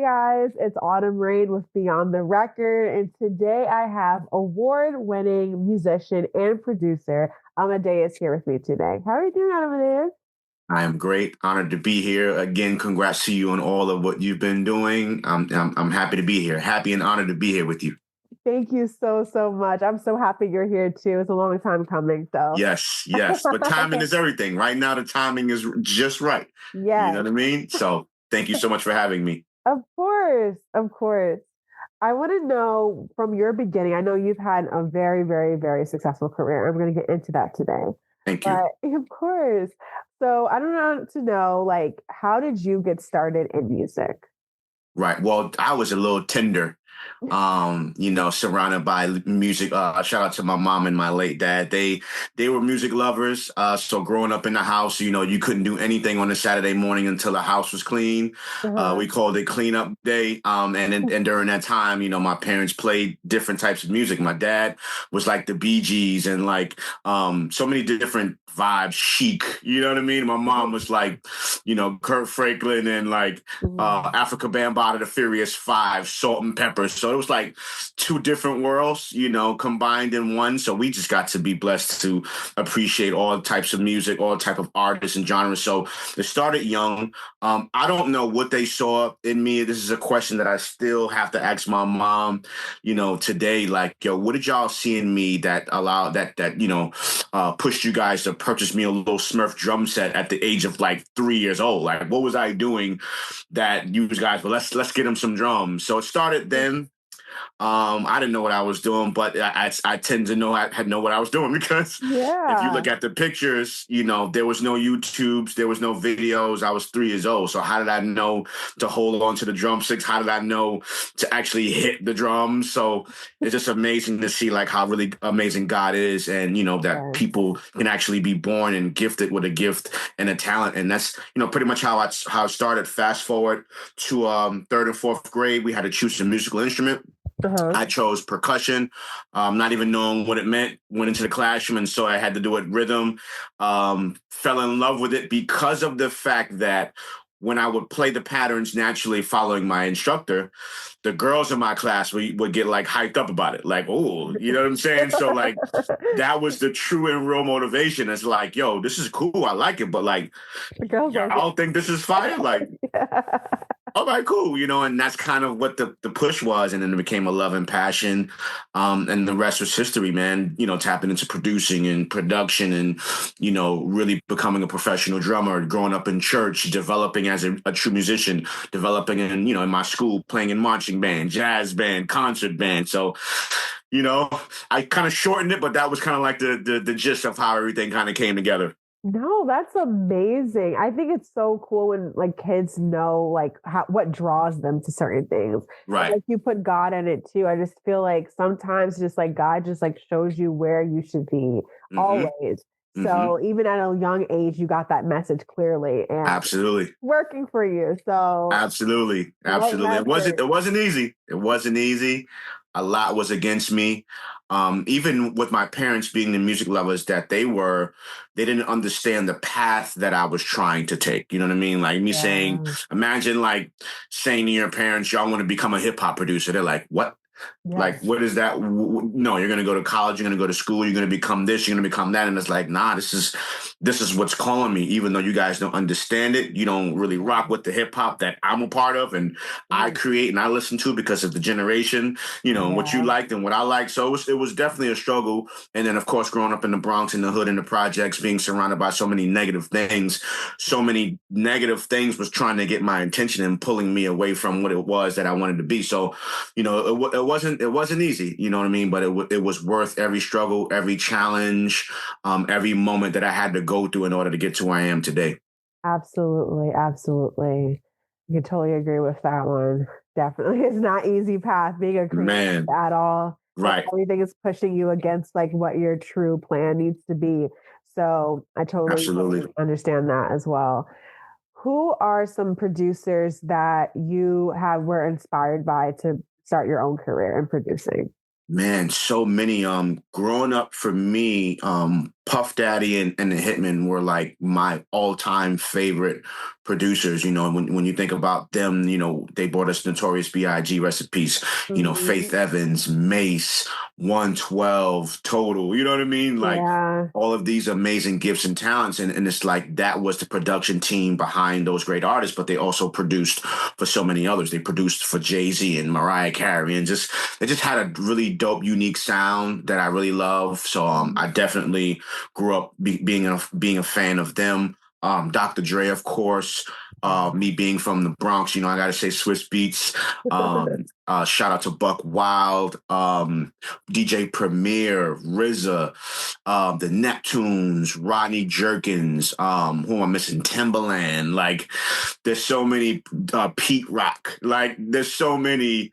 guys, it's Autumn Rain with Beyond the Record, and today I have award-winning musician and producer Amadeus here with me today. How are you doing, Amadeus? I am great. Honored to be here. Again, congrats to you on all of what you've been doing. I'm happy to be here. Happy and honored to be here with you. Thank you so much. I'm so happy you're here too. It's a long time coming, so Yes, yes. But timing is everything. Right now, the timing is just right. You know yes, what I mean? So thank you so much for having me. of course, of course. I want to know from your beginning. I know you've had a very successful career. I'm going to get into that today. Thank you. But of course. So I don't know to know, like, how did you get started in music? Right. Well, I was a little tender, surrounded by music. Shout out to my mom and my late dad. They were music lovers. So growing up in the house, you couldn't do anything on a Saturday morning until the house was clean. Uh-huh. We called it cleanup day. And during that time, my parents played different types of music. My dad was like the Bee Gees and like so many different vibes, chic. You know what I mean? My mom was like, Kurt Franklin and like Africa Bambaataa, the Furious Five, Salt and Pepper. So it was like two different worlds, combined in one. So we just got to be blessed to appreciate all types of music, all type of artists and genres. So it started young. I don't know what they saw in me. This is a question that I still have to ask my mom, today. Like, yo, what did y'all see in me that allowed that pushed you guys to purchase me a little Smurf drum set at the age of like 3 years old? Like, what was I doing that you guys, well, let's get him some drums. So it started then. I didn't know what I was doing, but I tend to know I know what I was doing because if you Yeah. look at the pictures, there was no YouTubes, there was no videos. I was 3 years old. So how did I know to hold on to the drumsticks? How did I know to actually hit the drums? So it's just amazing to see like how really amazing God is and, that Yes. people can actually be born and gifted with a gift and a talent. And that's, pretty much how it started. Fast forward to third and fourth grade, we had to choose a musical instrument. Uh-huh. I chose percussion, not even knowing what it meant. Went into the classroom, and so I had to do it rhythm. Fell in love with it because of the fact that when I would play the patterns naturally following my instructor, the girls in my class would get like hyped up about it. Like, oh, you know what I'm saying? So like that was the true and real motivation. It's like, yo, this is cool. I like it, but like, The girls like y'all think this is fire? Like, it. Yeah. all right, cool. And that's kind of what the push was. And then it became a love and passion. And the rest was history, man, tapping into producing and production and, really becoming a professional drummer, growing up in church, developing as a true musician, developing in my school, playing in marching band, jazz band, concert band. So, I kind of shortened it, but that was kind of like the gist of how everything kind of came together. No, that's amazing. I think it's so cool when like kids know like what draws them to certain things. And Right. like you put God in it too. I just feel like sometimes just like God just like shows you where you should be Mm-hmm. always. Mm-hmm. So even at a young age, you got that message clearly and Absolutely. working for you. So Absolutely. right Absolutely. message. It wasn't easy. It wasn't easy. A lot was against me. Even with my parents being the music lovers that they didn't understand the path that I was trying to take. You know what I mean? Like me saying, Yeah. imagine like saying to your parents, y'all want to become a hip hop producer. They're like, what? Like, Yes. what is that? No, you're going to go to college. You're going to go to school. You're going to become this. You're going to become that. And it's like, nah, this is what's calling me. Even though you guys don't understand it, you don't really rock with the hip hop that I'm a part of, and I Mm. create and I listen to because of the generation. What you Yeah. liked and what I like. So it was definitely a struggle. And then of course, growing up in the Bronx, in the hood, in the projects, being surrounded by so many negative things was trying to get my attention and pulling me away from what it was that I wanted to be. So it wasn't easy, you know what I mean? But it was worth every struggle, every challenge, every moment that I had to go through in order to get to where I am today. Absolutely, absolutely. I can totally agree with that one. Definitely. It's not easy path being a creative Man, at all. Like right. everything is pushing you against like what your true plan needs to be. So I totally Absolutely. understand that as well. Who are some producers that you have were inspired by to start your own career in producing? Man, so many. Growing up for me, Puff Daddy and the Hitmen were like my all-time favorite producers. When you think about them, they brought us Notorious B.I.G. recipes. Hmm. Faith Evans, Mace, 112, Total. You know what I mean? Like Yeah. all of these amazing gifts and talents, and it's like that was the production team behind those great artists. But they also produced for so many others. They produced for Jay-Z and Mariah Carey, and they just had a really dope, unique sound that I really love. So I definitely grew up being a fan of them. Dr. Dre, of course. Me being from the Bronx, I gotta say Swiss Beats. Shout out to Buck Wild, DJ Premier, RZA, the Neptunes, Rodney Jerkins. Who am I missing? Timbaland. Like, there's so many. Pete Rock. Like, there's so many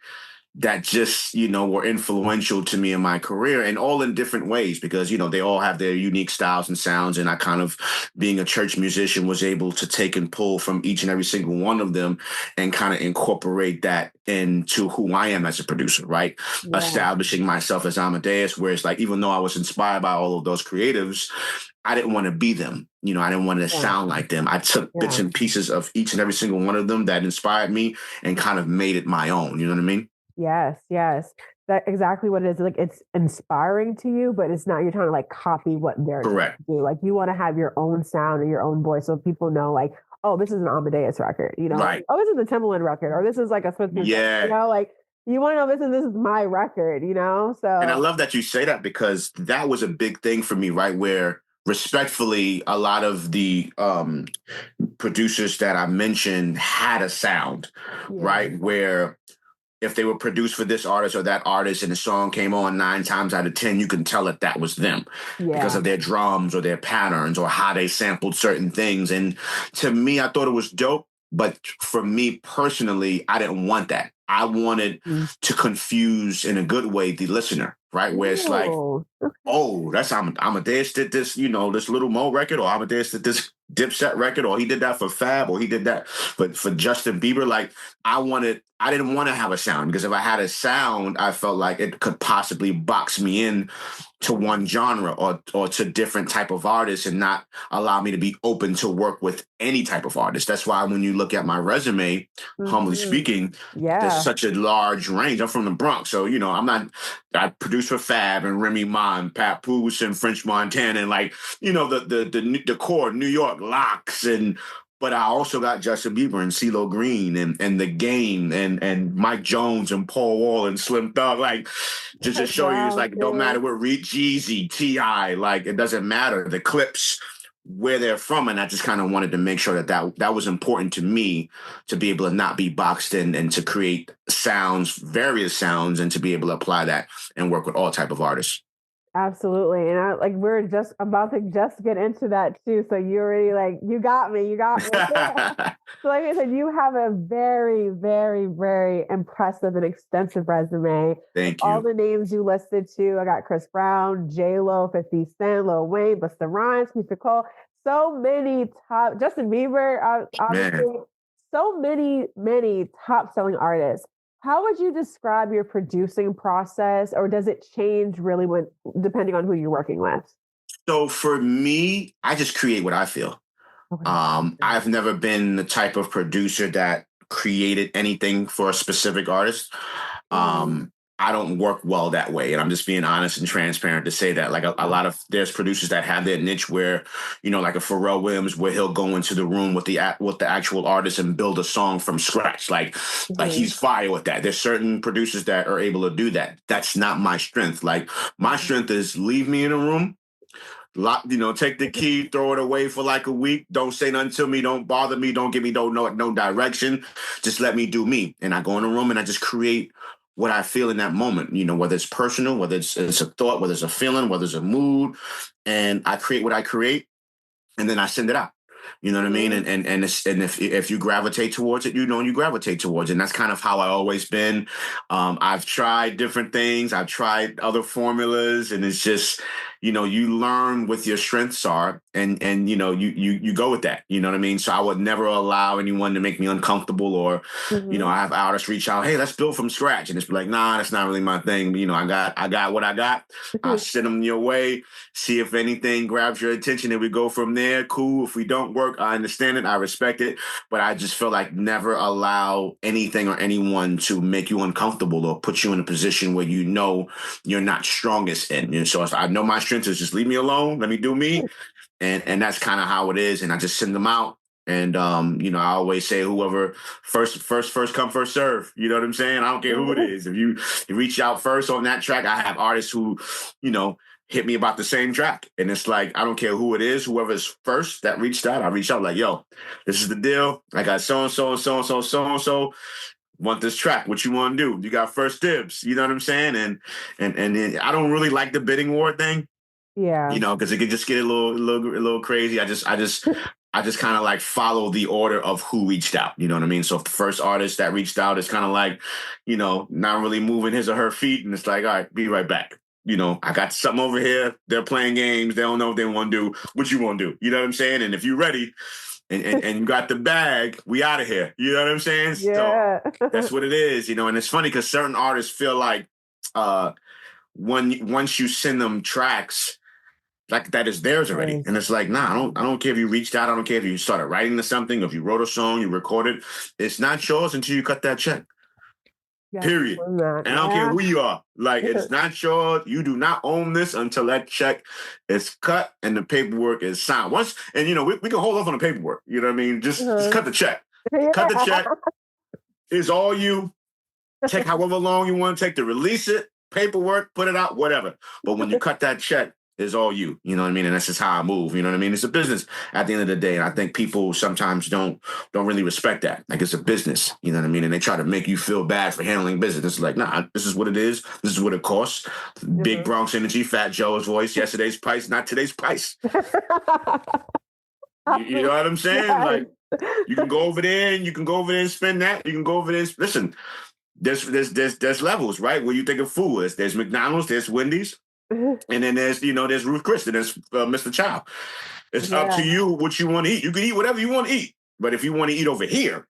that just were influential to me in my career, and all in different ways, because they all have their unique styles and sounds, and I kind of, being a church musician, was able to take and pull from each and every single one of them and kind of incorporate that into who I am as a producer, right? Yeah. Establishing myself as Amadeus, where it's like, even though I was inspired by all of those creatives, I didn't want to be them. I didn't want to Yeah. sound like them. I took bits Yeah. and pieces of each and every single one of them that inspired me and kind of made it my own. You know what I mean? Yes, yes. That's exactly what it is. Like it's inspiring to you, but it's not you're trying to like copy what they're trying Correct. to do. Like you want to have your own sound and your own voice so people know like, oh, this is an Amadeus record, Right. Oh, this is a Timbaland record, or this is like a Smith record, Yeah. like you want to know this is my record, And I So love that you say that, because that was a big thing for me, right? Where, respectfully, a lot of the producers that I mentioned had a sound, yeah, right? Where if they were produced for this artist or that artist and the song came on 9 times out of 10, you can tell that was them because yeah. of their drums or their patterns or how they sampled certain things. And to me, I thought it was dope. But for me personally, I didn't want that. I wanted Mm. to confuse, in a good way, the listener, right? Where it's like, Ooh, okay. oh, that's Amadeus did this, this Little Mo record, or Amadeus did this Dipset record, or he did that for Fab, or he did that for Justin Bieber. Like, I didn't want to have a sound, because if I had a sound, I felt like it could possibly box me in to one genre or to different type of artists, and not allow me to be open to work with any type of artist. That's why when you look at my resume, humbly Mhm. speaking, there's Yeah. such a large range. I'm from the Bronx, so I produced for Fab and Remy Ma and Pat Poose and French Montana, and like, the core New York locks. But I also got Justin Bieber and CeeLo Green and The Game and Mike Jones and Paul Wall and Slim Thug. Like, just to show you, it's Wow, like, it don't matter what Jeezy, T.I., like, it doesn't matter. The clips, where they're from. And I just kind of wanted to make sure that was important to me, to be able to not be boxed in and to create sounds, various sounds, and to be able to apply that and work with all type of artists. Absolutely. And I like we're just about to just get into that too. So you already like you got me. You got me. So like I said, you have a very, very, very impressive and extensive resume. Like Thank all you. the names you listed too. I got Chris Brown, J Lo, 50 Cent, Lil Wayne, Busta Rhymes, Keisha Cole. So many top Justin Bieber, Man. obviously. So many, many top selling artists. How would you describe your producing process, or does it change really when depending on who you're working with? So for me, I just create what I feel. Okay. I've never been the type of producer that created anything for a specific artist. Mhm. I don't work well that way. And I'm just being honest and transparent to say that. Like, a Yeah. lot of, there's producers that have their niche where, like a Pharrell Williams, where he'll go into the room with the actual artist and build a song from scratch. Like Mhm. he's fire with that. There's certain producers that are able to do that. That's not my strength. Like, my Mhm. strength is leave me in a room, take the key, throw it away for like a week. Don't say nothing to me. Don't bother me. Don't give me no direction. Just let me do me. And I go in a room and I just create what I feel in that moment. Whether it's personal, whether it's a thought, whether it's a feeling, whether it's a mood, and I create what I create, and then I send it out. You know what I mean? Mhm. And if you gravitate towards it, you gravitate towards it. And that's kind of how I always been. I've tried different things. I've tried other formulas, and it's just you learn what your strengths are, and you go with that. You know what I mean? So I would never allow anyone to make me uncomfortable, or I have artists reach out, hey, let's build from scratch, and it's like, nah, that's not really my thing. I got what I got. I'll send them your way. See if anything grabs your attention, and we go from there. Cool. If we don't work, I understand it. I respect it. But I just feel like never allow anything or anyone to make you uncomfortable or put you in a position where you're not strongest in. And so if I know my strength is, just leave me alone. Let me do me. And that's kind of how it is. And I just send them out. And I always say, whoever first come, first serve. You know what I'm saying? I don't care who it is. If you reach out first on that track, I have artists who, hit me about the same track. And it's like, I don't care who it is, whoever's first that reached out, I reach out like, yo, this is the deal. I got so-and-so and so-and-so, so-and-so. Want this track? What you want to do? You got first dibs. You know what I'm saying? And I don't really like the bidding war thing. Yeah. Because it could just get a little crazy. I just kind of like follow the order of who reached out. You know what I mean? So if the first artist that reached out is kind of like, not really moving his or her feet, and it's like, all right, be right back. I got something over here. They're playing games. They don't know what they want to do. What you want to do? You know what I'm saying? And if you're ready and you got the bag, we out of here. You know what I'm saying? Yeah. So that's what it is, and it's funny because certain artists feel like once you send them tracks, like that is theirs already. And it's like, nah, I don't care if you reached out. I don't care if you started writing to something, if you wrote a song, you recorded. It's not yours until you cut that check. Yeah, Period. And I don't care who you are. Like, it's not yours. You do not own this until that check is cut and the paperwork is signed. Once, and we can hold off on the paperwork. You know what I mean? Just cut the check. Cut the check. It's all you. Take however long you want to take to release it, paperwork, put it out, whatever. But when you cut that check, it's all you. You know what I mean? And that's just how I move. You know what I mean? It's a business at the end of the day. And I think people sometimes don't really respect that. Like, it's a business. You know what I mean? And they try to make you feel bad for handling business. It's like, nah, this is what it is. This is what it costs. Big Bronx Energy, Fat Joe's voice, yesterday's price, not today's price. You know what I'm saying? Yes. Like, you can go over there and spend that. You can go over there and listen. There's levels, right? When you think of food, there's McDonald's, there's Wendy's, and then there's Ruth Chris, and there's Mr. Chow. It's up to you what you want to eat. You can eat whatever you want to eat, but if you want to eat over here,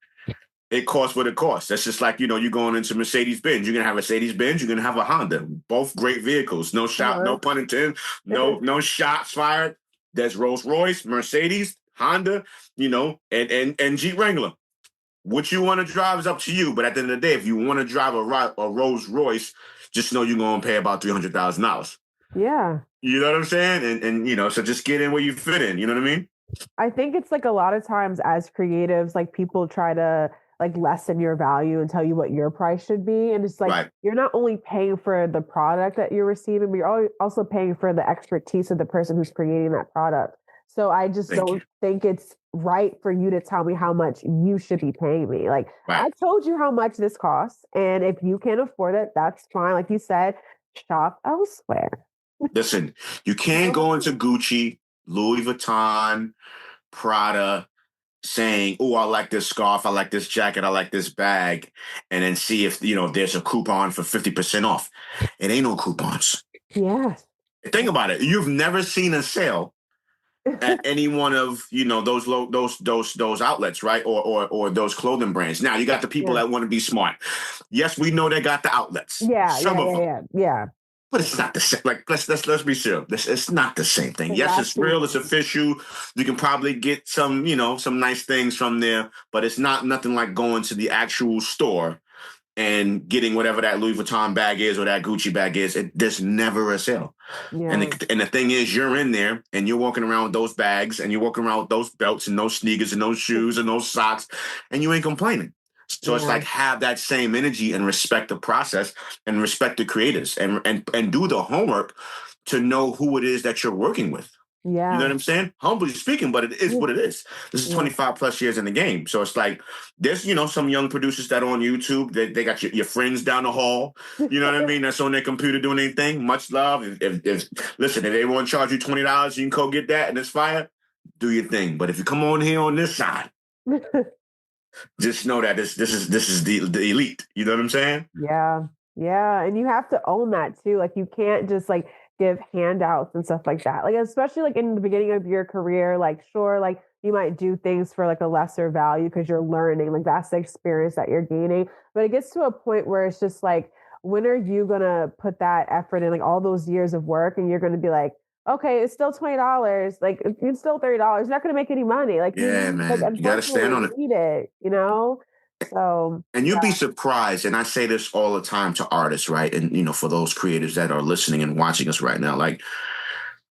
it costs what it costs. That's just like, you're going into Mercedes-Benz. You're gonna have a Mercedes-Benz. You're gonna have a Honda. Both great vehicles. No shot, no pun intended. No shots fired. There's Rolls-Royce, Mercedes, Honda, and Jeep Wrangler. What you want to drive is up to you. But at the end of the day, if you want to drive a Rolls Royce, just know you're going to pay about $300,000. Yeah. You know what I'm saying? And so just get in where you fit in. You know what I mean? I think it's like a lot of times as creatives, like people try to like lessen your value and tell you what your price should be. And it's like, you're not only paying for the product that you're receiving, but you're also paying for the expertise of the person who's creating that product. So I just don't think it's right for you to tell me how much you should be paying me. Like, I told you how much this costs. And if you can't afford it, that's fine. Like you said, shop elsewhere. Listen, you can't go into Gucci, Louis Vuitton, Prada, saying, oh, I like this scarf, I like this jacket, I like this bag, and then see if, there's a coupon for 50% off. It ain't no coupons. Yes. Think about it. You've never seen a sale at any one of those outlets, right? Or those clothing brands. Now you got the people that want to be smart. Yes, we know they got the outlets. Some of them. But it's not the same. Like, let's be serious. It's not the same thing. Yes, it's real. It's official. You can probably get some nice things from there, but it's nothing like going to the actual store and getting whatever that Louis Vuitton bag is or that Gucci bag is. There's never a sale. Yeah. And the thing is, you're in there and you're walking around with those bags and you're walking around with those belts and those sneakers and those shoes and those socks, and you ain't complaining. So it's like, have that same energy and respect the process and respect the creators and do the homework to know who it is that you're working with. Yeah. You know what I'm saying? Humbly speaking, but it is what it is. This is 25 plus years in the game. So it's like, there's, some young producers that are on YouTube, they got your friends down the hall, you know what I mean? That's on their computer doing anything. Much love. Listen, if they want to charge you $20, you can go get that and it's fire. Do your thing. But if you come on here on this side, just know that this is the elite. You know what I'm saying? Yeah. Yeah. And you have to own that too. Like, you can't just like give handouts and stuff like that. Like, especially like in the beginning of your career, like, sure, like you might do things for like a lesser value because you're learning, like that's the experience that you're gaining. But it gets to a point where it's just like, when are you gonna put that effort in, like all those years of work, and you're gonna be like, okay, it's still $20. Like it's still $30. You're not gonna make any money. Like you Yeah, need, like man. You got to stand unfortunately on it. need it, you know? So And you'd be surprised, and I say this all the time to artists, right? And for those creators that are listening and watching us right now, like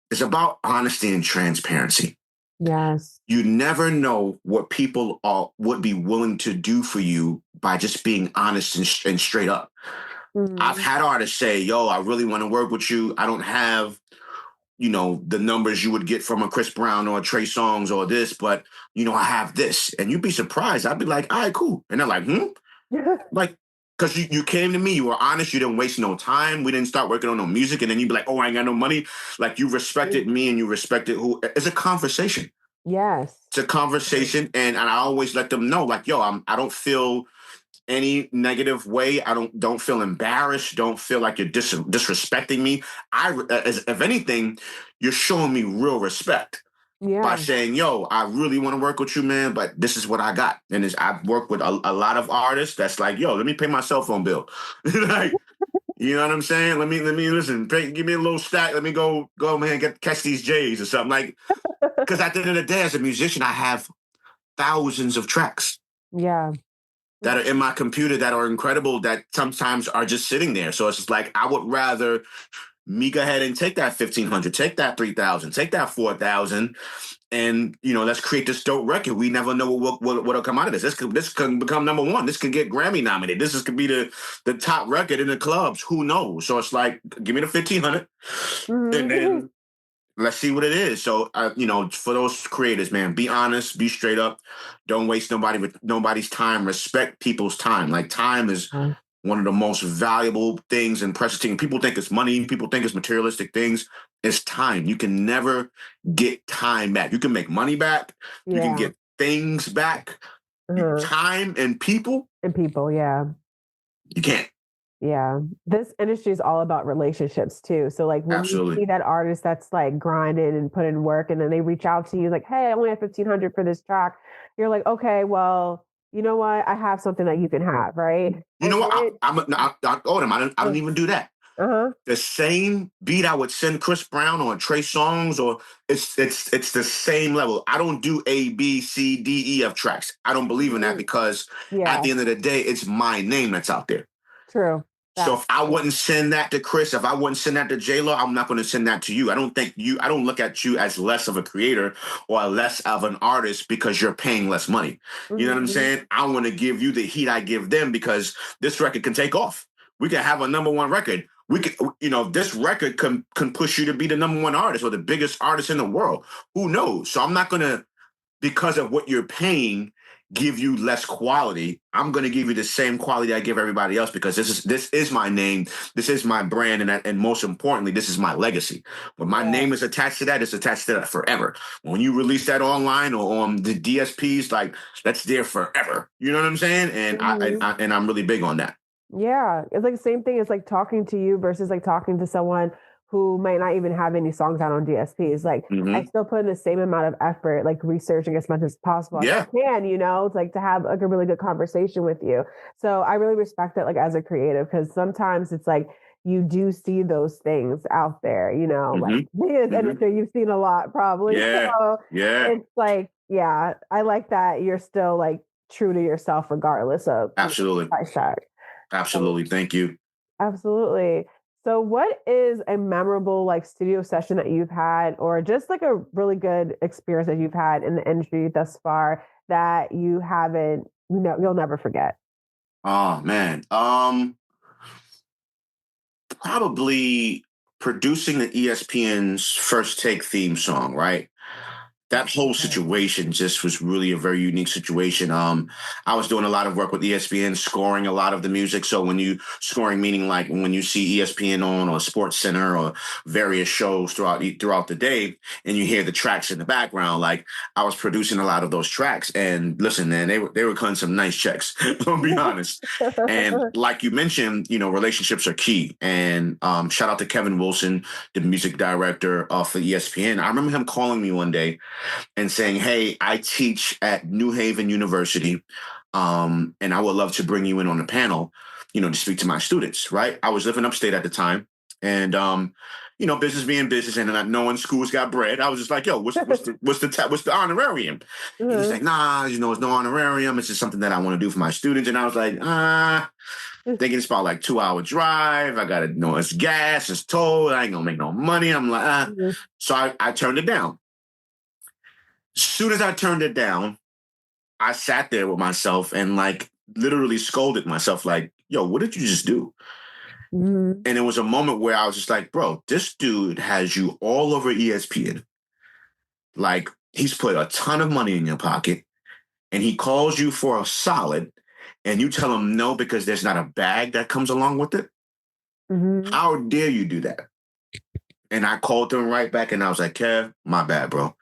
it's about honesty and transparency. yes. You never know what people would be willing to do for you by just being honest and straight up. I've Mhm. had artists say, "Yo, I really want to work with you. I don't have, the numbers you would get from a Chris Brown or a Trey Songz or this, but I have this." And you'd be surprised. I'd be like, "All right, cool." And they're like, "Hmm." Like, because you came to me, you were honest, you didn't waste no time. We didn't start working on no music, and then you'd be like, "Oh, I ain't got no money." Like, you respected me and you respected who. It's a conversation. Yes. It's a conversation, and I always let them know, like, "Yo, I don't feel any negative way. I don't feel embarrassed. Don't feel like you're disrespecting me. If anything, you're showing me real respect by Yeah. saying, yo, I really want to work with you, man, but this is what I got." And I've worked with a lot of artists that's like, yo, let me pay my cell phone bill. Like, you know what I'm saying? Let me listen, give me a little stack. Let me go, man, catch these J's or something. Like, because at the end of the day, as a musician, I have thousands of tracks Yeah. that are in my computer that are incredible that sometimes are just sitting there. So it's just like, I would rather me go ahead and take that 1,500, take that 3,000, take that 4,000, and let's create this dope record. We never know what'll come out of this. This could become number one. This could get Grammy nominated. This could be the top record in the clubs. Who knows? So it's like, give me the 1,500, and Mhm. then let's see what it is. So for those creators, man, be honest, be straight up. Don't waste nobody's time. Respect people's time. Like, time is one of the most valuable things and precious things. People think it's money. People think it's materialistic things. It's time. You can never get time back. You can make money back. You can Yeah. get things back. Uh-huh. Time and people, And people, yeah. you can't. Yeah. This industry is all about relationships too. So like when you Absolutely. see that artist that's like grinding and putting in work, and then they reach out to you like, "Hey, I only have 1,500 for this track." You're like, "Okay, well, you know what? I have something that you can have, right?" You And know what? it I told him I don't even do that. uh-huh. The same beat I would send Chris Brown or Trey Songz, or it's the same level. I don't do A, B, C, D, E, F tracks. I don't believe in that, Mhm. because at Yeah, the end of the day, it's my name that's out there. true. So That's if I true. wouldn't send that to Chris, if I wouldn't send that to J Lo, I'm not going to send that to you. I don't look at you as less of a creator or less of an artist because you're paying less money. You know what I'm Mhm. saying? I want to give you the heat I give them, because this record can take off. We can have a number one record. We could, this record can push you to be the number one artist or the biggest artist in the world. Who knows? So I'm not going to, because of what you're paying, give you less quality. I'm going to give you the same quality I give everybody else, because this is my name, this is my brand, and most importantly, this is my legacy. When my Yeah. name is attached to that, it's attached to that forever. When you release that online or on the DSPs, like, that's there forever. You know what I'm saying? And Mhm. I'm really big on that. Yeah, it's like the same thing as like talking to you versus like talking to someone who might not even have any songs out on DSPs. Like I Hmm. still put in the same amount of effort, like researching as much as possible as Yeah, I can, it's like to have like a really good conversation with you. So I really respect it like as a creative, because sometimes it's like you do see those things out there, like hmm this hmm industry you've seen a lot probably. yeah, So yeah, it's like, yeah, I like that you're still like true to yourself regardless of, absolutely, price tag. So absolutely. Thank you. absolutely. So what is a memorable like studio session that you've had, or just like a really good experience that you've had in the industry thus far that you haven't, you'll never forget? Oh man. Probably producing the ESPN's First Take theme song, right? that whole situation just was really a very unique situation. I was doing a lot of work with ESPN, scoring a lot of the music. So when you scoring, meaning like when you see ESPN on or Sports Center or various shows throughout the day, and you hear the tracks in the background, like I was producing a lot of those tracks. And listen, man, they were cutting some nice checks. I'll be honest. And like you mentioned, relationships are key. And shout out to Kevin Wilson, the music director for ESPN. I remember him calling me one day and saying, "Hey, I teach at New Haven University, and I would love to bring you in on the panel, to speak to my students." Right? I was living upstate at the time, and business being business, and not knowing schools got bread, I was just like, "Yo, what's the honorarium?" And he's like, "Nah, it's no honorarium. It's just something that I want to do for my students." And I was like, thinking it's about like 2-hour drive. I gotta know it's gas, it's toll. I ain't gonna make no money. I'm like, So I turned it down. As soon as I turned it down, I sat there with myself and like literally scolded myself, like, "Yo, what did you just do?" And it was a moment where I was just like, "Bro, this dude has you all over ESPN. Like, he's put a ton of money in your pocket, and he calls you for a solid, and you tell him no because there's not a bag that comes along with it. How dare you do that?" And I called him right back, and I was like, "Kev, my bad, bro."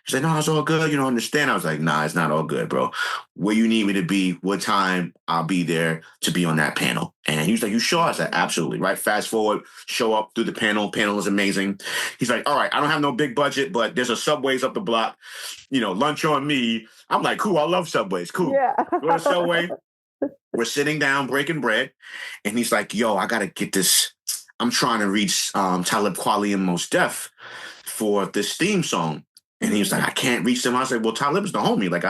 He's like, "No, it's all good. You don't understand." I was like, "Nah, it's not all good, bro. Where you need me to be, what time, I'll be there to be on that panel." And he was like, "You sure?" I said, "Absolutely." Right. Fast forward, show up through the panel. Panel is amazing. He's like, "All right, I don't have no big budget, but there's a Subway's up the block. Lunch on me." I'm like, "Cool. I love Subways. Cool." Yeah. Go to Subway. We're sitting down, breaking bread. And he's like, "Yo, I got to get this. I'm trying to reach Talib Kweli and Mos Def for this theme song." And he was like, "I can't reach them." I said, "Well, Talib's the homie. Like,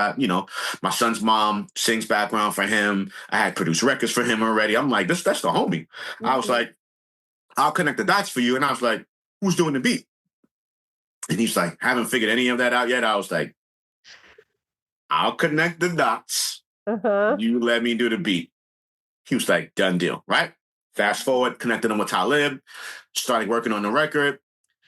my son's mom sings background for him. I had produced records for him already." I'm like, that's the homie. I was like, "I'll connect the dots for you." And I was like, "Who's doing the beat?" And he's like, "Haven't figured any of that out yet." I was like, "I'll connect the dots. You let me do the beat." He was like, "Done deal." Right? Fast forward, connected him with Talib, started working on the record.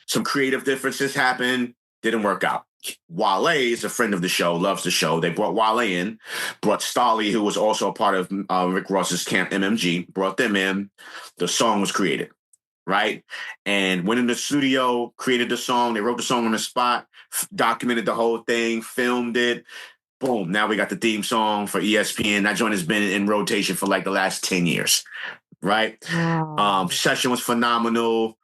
Some creative differences happened. Didn't work out. Wale is a friend of the show, loves the show. They brought Wale in, brought Stolly, who was also a part of Rick Ross's camp, MMG, brought them in. The song was created, right? And went in the studio, created the song. They wrote the song on the spot, documented the whole thing, filmed it. Boom, now we got the theme song for ESPN. That joint has been in rotation for like the last 10 years, right? Wow. Session was phenomenal.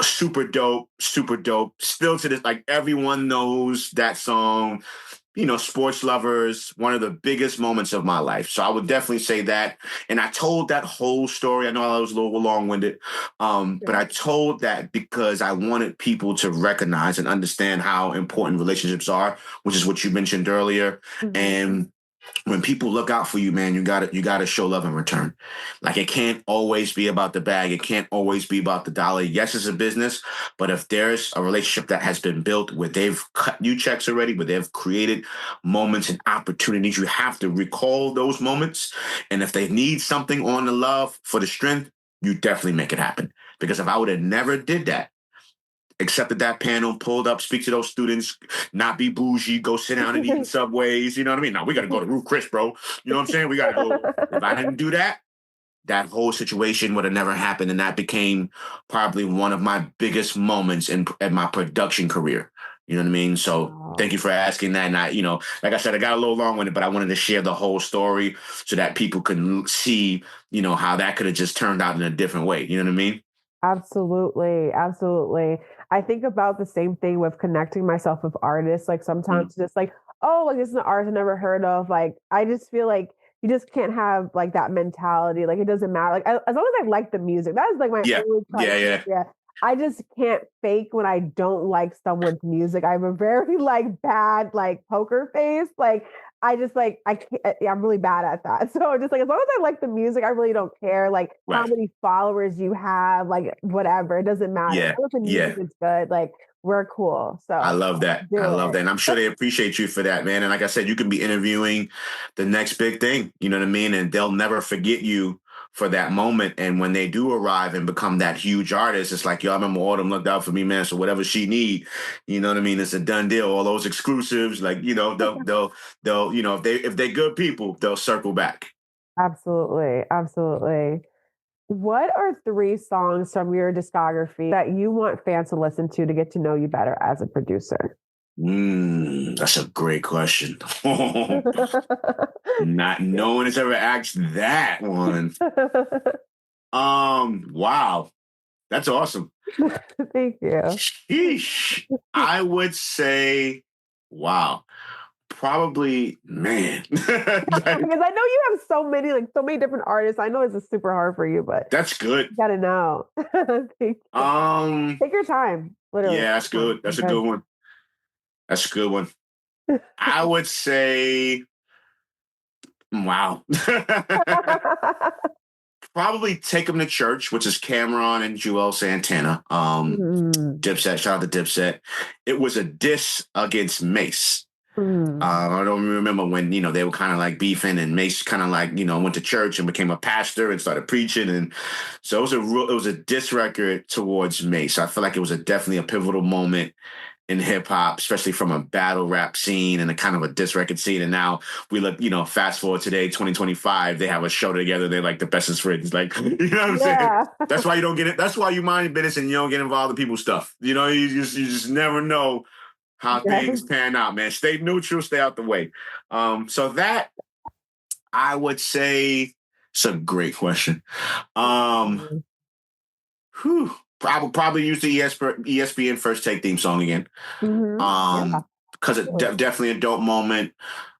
Super dope, super dope. Still to this, like everyone knows that song. Sports lovers, one of the biggest moments of my life. So I would definitely say that. And I told that whole story. I know I was a little long-winded, but I told that because I wanted people to recognize and understand how important relationships are, which is what you mentioned earlier. And when people look out for you, man, you gotta show love in return. Like, it can't always be about the bag. It can't always be about the dollar. Yes, it's a business, but if there's a relationship that has been built where they've cut you checks already, where they've created moments and opportunities, you have to recall those moments. And if they need something on the love for the strength, you definitely make it happen. Because if I would have never did that, accepted that panel, pulled up, speak to those students, not be bougie, go sit down and eat in Subways. You know what I mean? Now we got to go to Ruth Chris, bro. You know what I'm saying? We got to go. If I didn't do that, that whole situation would have never happened. And that became probably one of my biggest moments in my production career. You know what I mean? So thank you for asking that. And I, like I said, I got a little long with it, but I wanted to share the whole story so that people can see, how that could have just turned out in a different way. You know what I mean? Absolutely. Absolutely. I think about the same thing with connecting myself with artists. Like sometimes just like, oh, like this is an artist I've never heard of. Like, I just feel like you just can't have like that mentality. Like, it doesn't matter. Like, as long as I like the music, that is like my only criteria. Yeah. I just can't fake when I don't like someone's music. I have a very like bad like poker face. Like, I just like I can't, I'm really bad at that. So just like as long as I like the music, I really don't care like how many followers you have, like whatever. It doesn't matter. As long as the music is good, like we're cool. So I love that. I love that. And I'm sure they appreciate you for that, man. And like I said, you can be interviewing the next big thing. You know what I mean? And they'll never forget you for that moment. And when they do arrive and become that huge artist, it's like, yo, I remember Autumn looked out for me, man. So whatever she need, you know what I mean? It's a done deal. All those exclusives, like, you know, they'll, you know, if they good people, they'll circle back. Absolutely. Absolutely. What are three songs from your discography that you want fans to listen to get to know you better as a producer? That's a great question. Not no one has ever asked that one. Wow, that's awesome. Thank you. Sheesh. I would say, wow, probably, man. Because I know you have so many different artists. I know it's super hard for you, but That's good. you gotta know. Take your time. Literally. Yeah, that's good. That's a good one. That's a good one. I would say, wow. Probably Take 'Em to Church, which is Cameron and Joel Santana. Dipset, shout out to Dipset. It was a diss against Mace. I don't remember when, you know, they were kind of like beefing and Mace kind of like, you know, went to church and became a pastor and started preaching. And so it was a diss record towards Mace. I feel like it was definitely a pivotal moment in hip hop, especially from a battle rap scene and a kind of a diss record scene. And now we look, you know, fast forward today, 2025, they have a show together. They're like the bestest friends. Like, you know what I'm saying? That's why you don't get it. That's why you mind your business and you don't get involved in people's stuff. You know, you just never know how things pan out, man. Stay neutral, stay out the way. So that I would say it's a great question. Probably use the ESPN First Take theme song again. Because it's definitely a dope moment.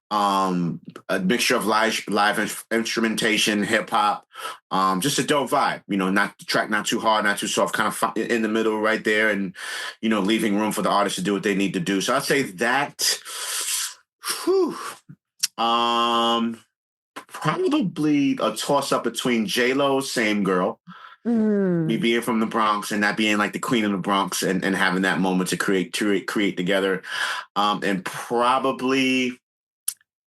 A mixture of live instrumentation, hip hop, just a dope vibe. You know, not too hard, not too soft, kind of in the middle right there, and you know, leaving room for the artists to do what they need to do. So I'd say that. Probably a toss up between J-Lo, Same Girl. Me being from the Bronx and not being like the queen of the Bronx and having that moment to create together. And probably,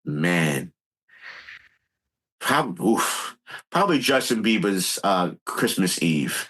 man, probably Justin Bieber's Christmas Eve.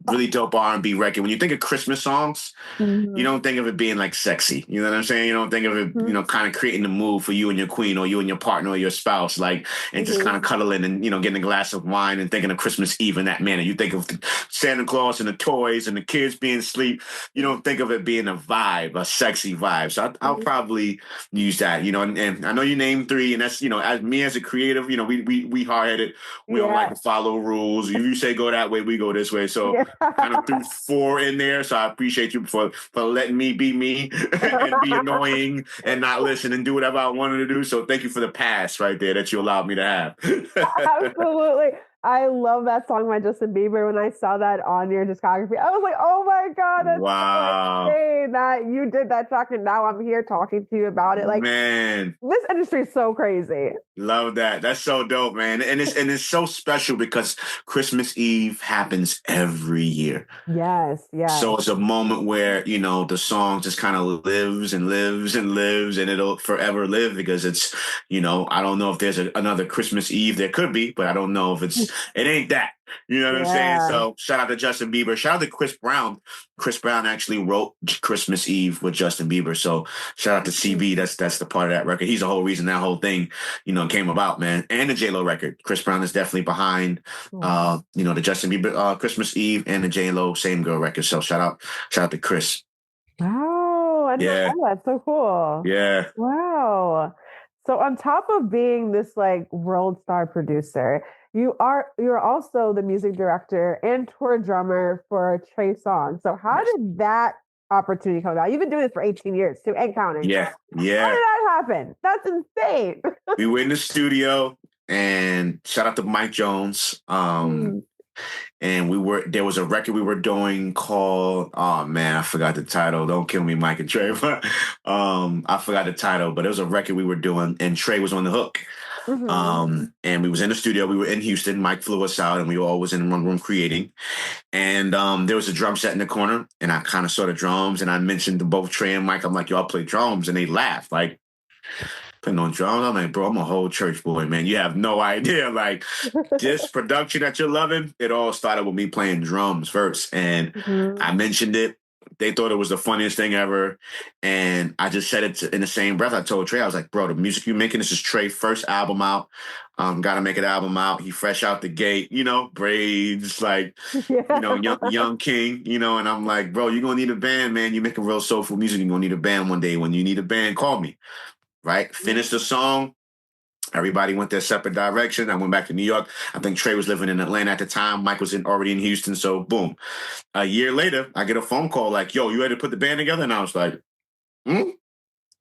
Really dope R&B record. When you think of Christmas songs, you don't think of it being like sexy. You know what I'm saying? You don't think of it, you know, kind of creating the mood for you and your queen or you and your partner or your spouse, like, and just kind of cuddling and, you know, getting a glass of wine and thinking of Christmas Eve in that manner. You think of Santa Claus and the toys and the kids being asleep. You don't think of it being a vibe, a sexy vibe. So I'll probably use that, you know, and I know you named three, and that's, you know, as me as a creative, you know, we hard-headed. We don't like to follow rules. If you say go that way, we go this way. So kind of threw four in there. So I appreciate you for letting me be me and be annoying and not listen and do whatever I wanted to do. So thank you for the pass right there that you allowed me to have. Absolutely. I love that song by Justin Bieber. When I saw that on your discography, I was like, oh my God, that's so insane that you did that track and now I'm here talking to you about it. Like, man, this industry is so crazy. Love that. That's so dope, man. And it's so special because Christmas Eve happens every year. Yes. So it's a moment where, you know, the song just kind of lives and lives and lives and it'll forever live because it's, you know, I don't know if there's another Christmas Eve. There could be, but I don't know if it ain't that. You know what I'm saying? So shout out to Justin Bieber. Shout out to Chris Brown. Chris Brown actually wrote Christmas Eve with Justin Bieber. So shout out to CB. That's the part of that record. He's the whole reason that whole thing, you know, came about, man. And the J-Lo record. Chris Brown is definitely behind, you know, the Justin Bieber Christmas Eve and the J-Lo Same Girl record. So shout out to Chris. Wow. I didn't know that. So cool. Yeah. Wow. So on top of being this like world star producer, you're also the music director and tour drummer for TREY Songs. So how did that opportunity come about? You've been doing this for 18 years too, and counting. Yeah. How did that happen? That's insane. We were in the studio and shout out to Mike Jones. And there was a record we were doing called, oh man, I forgot the title. Don't kill me, Mike and TREY. But I forgot the title, but it was a record we were doing and TREY was on the hook. And we was in the studio. We were in Houston. Mike flew us out and we all was in one room creating. And there was a drum set in the corner and I kind of saw the drums and I mentioned to both TREY and Mike, I'm like, yo, I'll play drums. And they laughed like, putting on drums. I'm like, bro, I'm a whole church boy, man. You have no idea. Like this production that you're loving, it all started with me playing drums first. And Mhm. I mentioned it. They thought it was the funniest thing ever. And I just said it in the same breath. I told Trey, I was like, bro, the music you're making, this is Trey's first album out. Got to make an album out. He fresh out the gate, braids, like, Yeah. young king, and I'm like, bro, you're going to need a band, man. You making real soulful music. You're going to need a band one day. When you need a band, call me, right? Finish the song. Everybody went their separate direction. I went back to New York. I think Trey was living in Atlanta at the time. Mike was already in Houston. So boom. A year later, I get a phone call like, yo, you ready to put the band together? And I was like, hmm?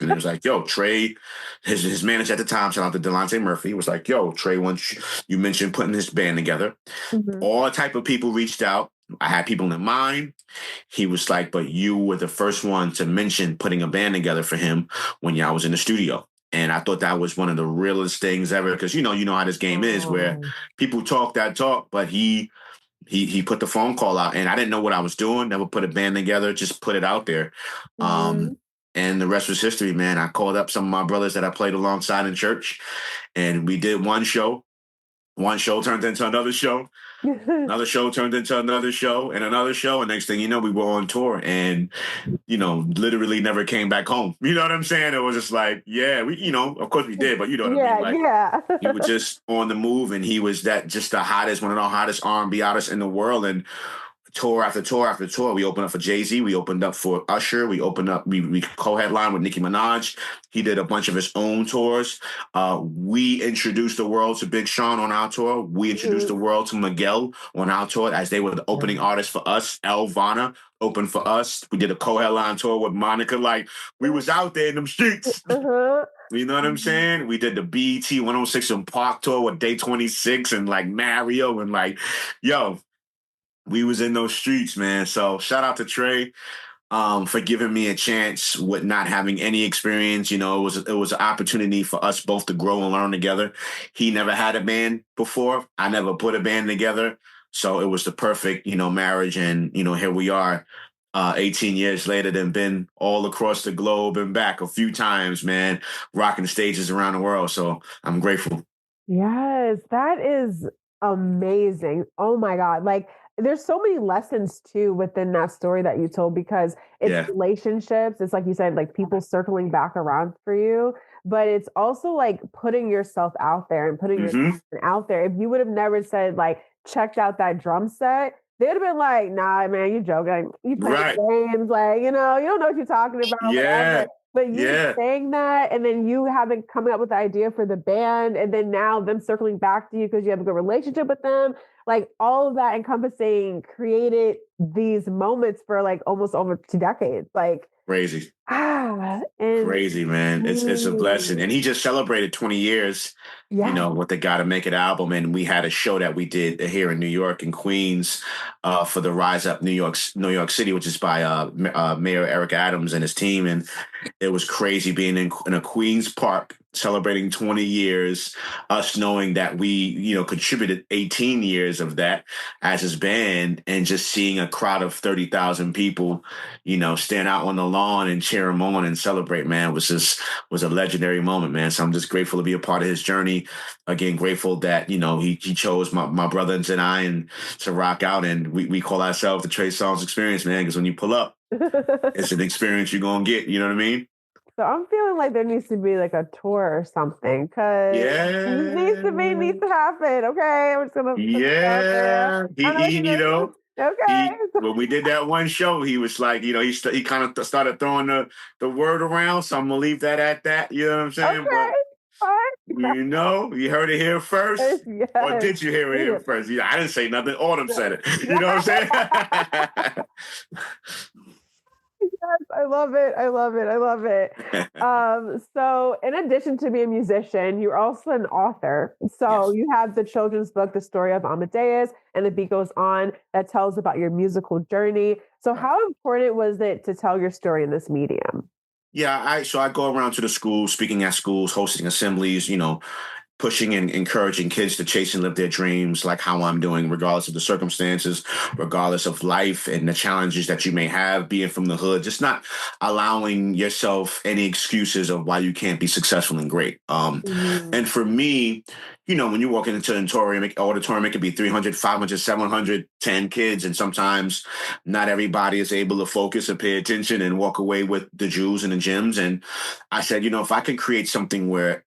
And it was like, yo, Trey, his manager at the time, shout out to Delonte Murphy, was like, yo, Trey, once you mentioned putting this band together, Mhm. all type of people reached out. I had people in mind. He was like, but you were the first one to mention putting a band together for him when y'all was in the studio. And I thought that was one of the realest things ever because you know how this game is where Oh. people talk that talk, but he put the phone call out and I didn't know what I was doing. Never put a band together, just put it out there. Mhm. And the rest was history, man. I called up some of my brothers that I played alongside in church and we did one show. One show turned into another show. Another show turned into another show and another show. And next thing you know, we were on tour and, literally never came back home. You know what I'm saying? It was just like, yeah, of course we did, but you know what I mean? Yeah, Like yeah. he was just on the move and he was just the hottest, one of the hottest R&B artists in the world. And tour after tour after tour. We opened up for Jay-Z. We opened up for Usher. We opened up, we co-headlined with Nicki Minaj. He did a bunch of his own tours. We introduced the world to Big Sean on our tour. We introduced the world to Miguel on our tour as they were the opening artists for us. Elvana opened for us. We did a co-headline tour with Monica. Like, we was out there in them streets. Uh-huh. You know what I'm saying? We did the BET 106 and Park tour with Day 26 and like Mario and like, yo, we was in those streets, man. So shout out to Trey for giving me a chance with not having any experience. It was an opportunity for us both to grow and learn together. He never had a band before. I never put a band together. So it was the perfect, marriage. And, here we are 18 years later, then been all across the globe and back a few times, man, rocking stages around the world. So I'm grateful. Yes, that is amazing. Oh my God. Like, there's so many lessons too within that story that you told because it's Yeah. relationships. It's like you said, like people circling back around for you, but it's also like putting yourself out there and putting your Mm-hmm. talent out there. If you would have never said, like, checked out that drum set, they'd have been like, nah, man, you joking. You playing Right. games. Like, you don't know what you're talking about, Yeah. whatever. But you Yeah. saying that, and then you having coming up with the idea for the band, and then now them circling back to you because you have a good relationship with them, like all of that encompassing created these moments for like almost over 2 decades. Like, Crazy. and Crazy, man. It's a blessing. And he just celebrated 20 years, yeah. with the Gotta Make It album. And we had a show that we did here in New York and Queens for the Rise Up New York City, which is by Mayor Eric Adams and his team. And it was crazy being in a Queens park celebrating 20 years, us knowing that we, contributed 18 years of that as his band and just seeing a crowd of 30,000 people, stand out on the lawn and cheer him on and celebrate, man, was a legendary moment, man. So I'm just grateful to be a part of his journey. Again, grateful that, he chose my brothers and I and to rock out. And we call ourselves the TREY SONGZ'S experience, man, because when you pull up, it's an experience you're going to get. You know what I mean? So I'm feeling like there needs to be like a tour or something because needs to happen. Okay, I'm just gonna put it out there. Yeah. I know what you mean. He Okay. when we did that one show, he was like, he kind of started throwing the word around. So I'm gonna leave that at that. You know what I'm saying? Okay. But Fine. you heard it here first, or Yes. did you hear it here first? Yeah, I didn't say nothing. Autumn said it. You know what I'm saying? Yes, I love it. I love it. I love it. So in addition to being a musician, you're also an author. So Yes. you have the children's book, The Story of Amadeus, and The Beat Goes On, that tells about your musical journey. So how important was it to tell your story in this medium? Yeah, so I go around to the schools, speaking at schools, hosting assemblies, pushing and encouraging kids to chase and live their dreams like how I'm doing, regardless of the circumstances, regardless of life and the challenges that you may have being from the hood, just not allowing yourself any excuses of why you can't be successful and great. Mhm. And for me, when you walk into an auditorium, it could be 300, 500, 700, 10 kids. And sometimes not everybody is able to focus and pay attention and walk away with the jewels and the gems. And I said, if I can create something where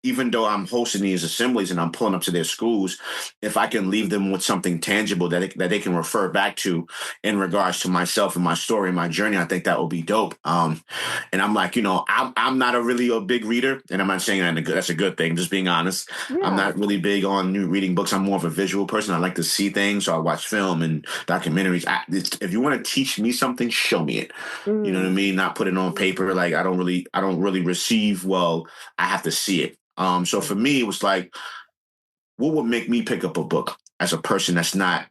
even though I'm hosting these assemblies and I'm pulling up to their schools, if I can leave them with something tangible that they can refer back to in regards to myself and my story and my journey, I think that will be dope. And I'm like, I'm not really a big reader, and I'm not saying that's a good thing. Just being honest, I'm Yeah. not really big on reading books. I'm more of a visual person. I like to see things, so I watch film and documentaries. If you want to teach me something, show me it. You know what I Mm. mean? Not put it on paper. Like I don't really receive well. I have to see it. So for me, it was like, what would make me pick up a book as a person that's not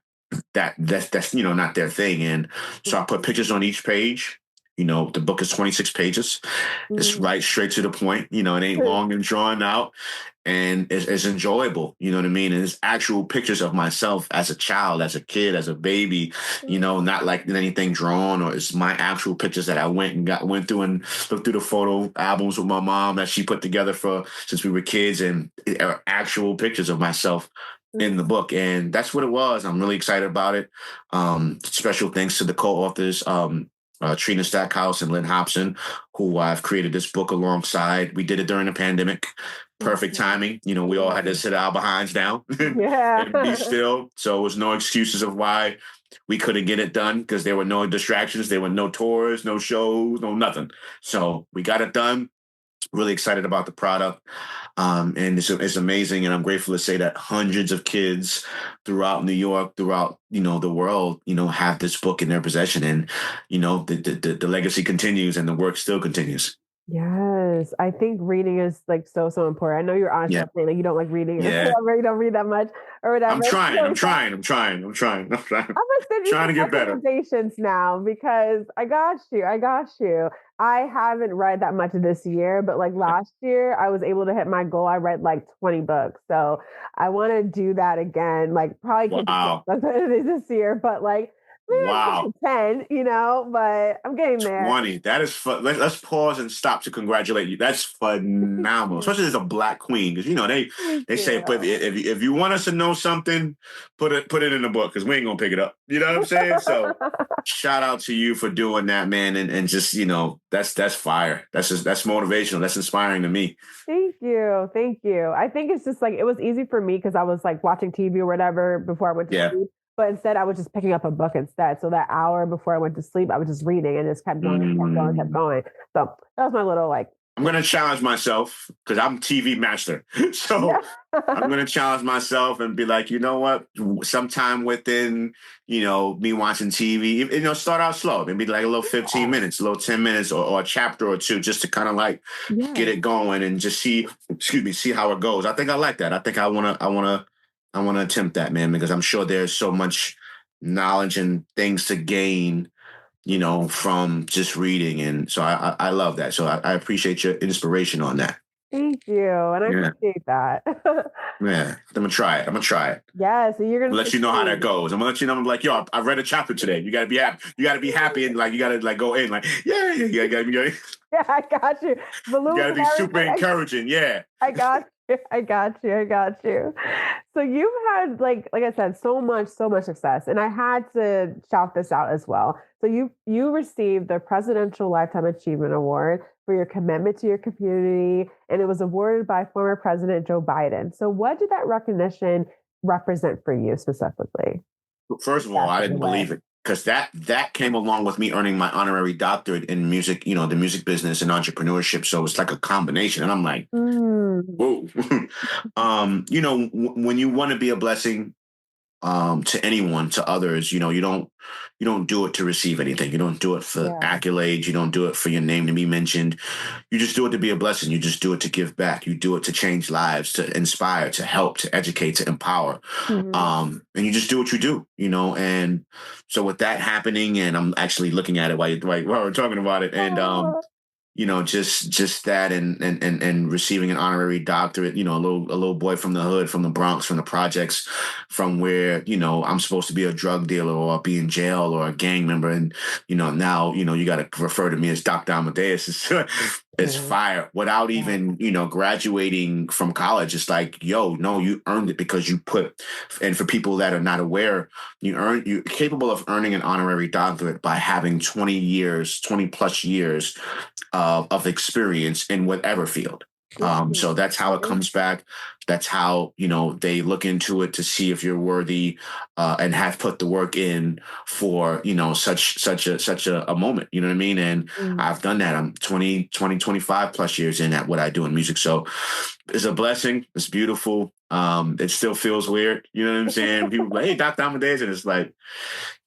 that's not their thing. And so I put Mhm. pictures on each page. The book is 26 pages. It's Mm. right straight to the point. It ain't long and drawn out, and it's enjoyable. You know what I mean? And it's actual pictures of myself as a child, as a kid, as a baby. Not like anything drawn, or it's my actual pictures that I went through and looked through the photo albums with my mom that she put together for since we were kids, and it are actual pictures of myself in the book. And that's what it was. I'm really excited about it. Special thanks to the co-authors, Trina Stackhouse and Lynn Hobson, who I've created this book alongside. We did it during the pandemic. Perfect timing. We all had to sit our behinds down Yeah. and be still. So it was no excuses of why we couldn't get it done, because there were no distractions. There were no tours, no shows, no nothing. So we got it done. Really excited about the product. And it's amazing. And I'm grateful to say that hundreds of kids throughout New York, throughout, the world, have this book in their possession. And, the legacy continues and the work still continues. Yes, I think reading is like so important. I know you're honest Yeah. about saying like you don't like reading or Yeah. whatever, you don't read that much or whatever. I'm It's trying. I'm really fun. trying. I'm trying. I'm trying. I'm trying. I'm gonna send you Trying some to get better. recommendations now because I got you. I got you. I haven't read that much this year, but like last year, I was able to hit my goal. I read like 20 books. So I want to do that again. Like probably can't do Wow. this year, but like maybe Wow. 10, but I'm getting there. 20. That is fun. Let's pause and stop to congratulate you. That's phenomenal, especially as a Black queen, because Thank they say, but you. if you want us to know something, put it in the book, because we ain't gonna pick it up. You know what I'm saying? So shout out to you for doing that, man, and just that's fire. That's motivational. That's inspiring to me. Thank you. Thank you. I think it's just like it was easy for me because I was like watching TV or whatever before I went to Yeah. sleep. But instead, I was just picking up a book instead. So that hour before I went to sleep, I was just reading and just kept going and kept going, kept Mm. going. So that was my little like, I'm gonna challenge myself because I'm TV master. So yeah. I'm gonna challenge myself and be like, you know what? Sometime within, me watching TV, start out slow, maybe like a little 15 minutes, a little 10 minutes, or a chapter or two, just to kind of like get Yes. it going and just see how it goes. I think I like that. I think I wanna attempt that, man, because I'm sure there's so much knowledge and things to gain, from just reading. And so I love that. So I appreciate your inspiration on that. Thank you. And I Yeah. appreciate that. Yeah. I'm gonna try it. Yeah. So you're I'll going to let you know how that succeed. goes. I'm gonna let you know. I'm like, yo, I read a chapter today. You gotta be happy. You gotta be happy, and like you gotta like go in like, yeah. Yeah, I got you. You Balloons gotta and be super everything. encouraging. Yeah. I got you. I got you. I got you. So you've had like I said, so much success. And I had to shout this out as well. So you received the Presidential Lifetime Achievement Award for your commitment to your community, and it was awarded by former President Joe Biden. So what did that recognition represent for you specifically? First of all, I didn't believe it, because that came along with me earning my honorary doctorate in music, the music business and entrepreneurship. So it's like a combination, and I'm like, Mm, whoa. When you want to be a blessing, to anyone, to others, you don't do it to receive anything. You don't do it for yeah. accolades. You don't do it for your name to be mentioned. You just do it to be a blessing. You just do it to give back. You do it to change lives, to inspire, to help, to educate, to empower. Mhm. And you just do what you do, and so with that happening, and I'm actually looking at it while we're talking about it, and just that and receiving an honorary doctorate, a little boy from the hood, from the Bronx, from the projects, from where, I'm supposed to be a drug dealer or be in jail or a gang member. And, now, you got to refer to me as Dr. Amadeus. It's fire without even, graduating from college. It's like, yo, no, you earned it because and for people that are not aware, you're capable of earning an honorary doctorate by having 20 plus years of experience in whatever field. So that's how it comes back. That's how, they look into it to see if you're worthy and have put the work in for, such a moment. You know what I mean? And I've done that. I'm 25 plus years in at what I do in music. So it's a blessing. It's beautiful. It still feels weird. You know what I'm saying? People like, hey, Dr. Amadeus, and it's like,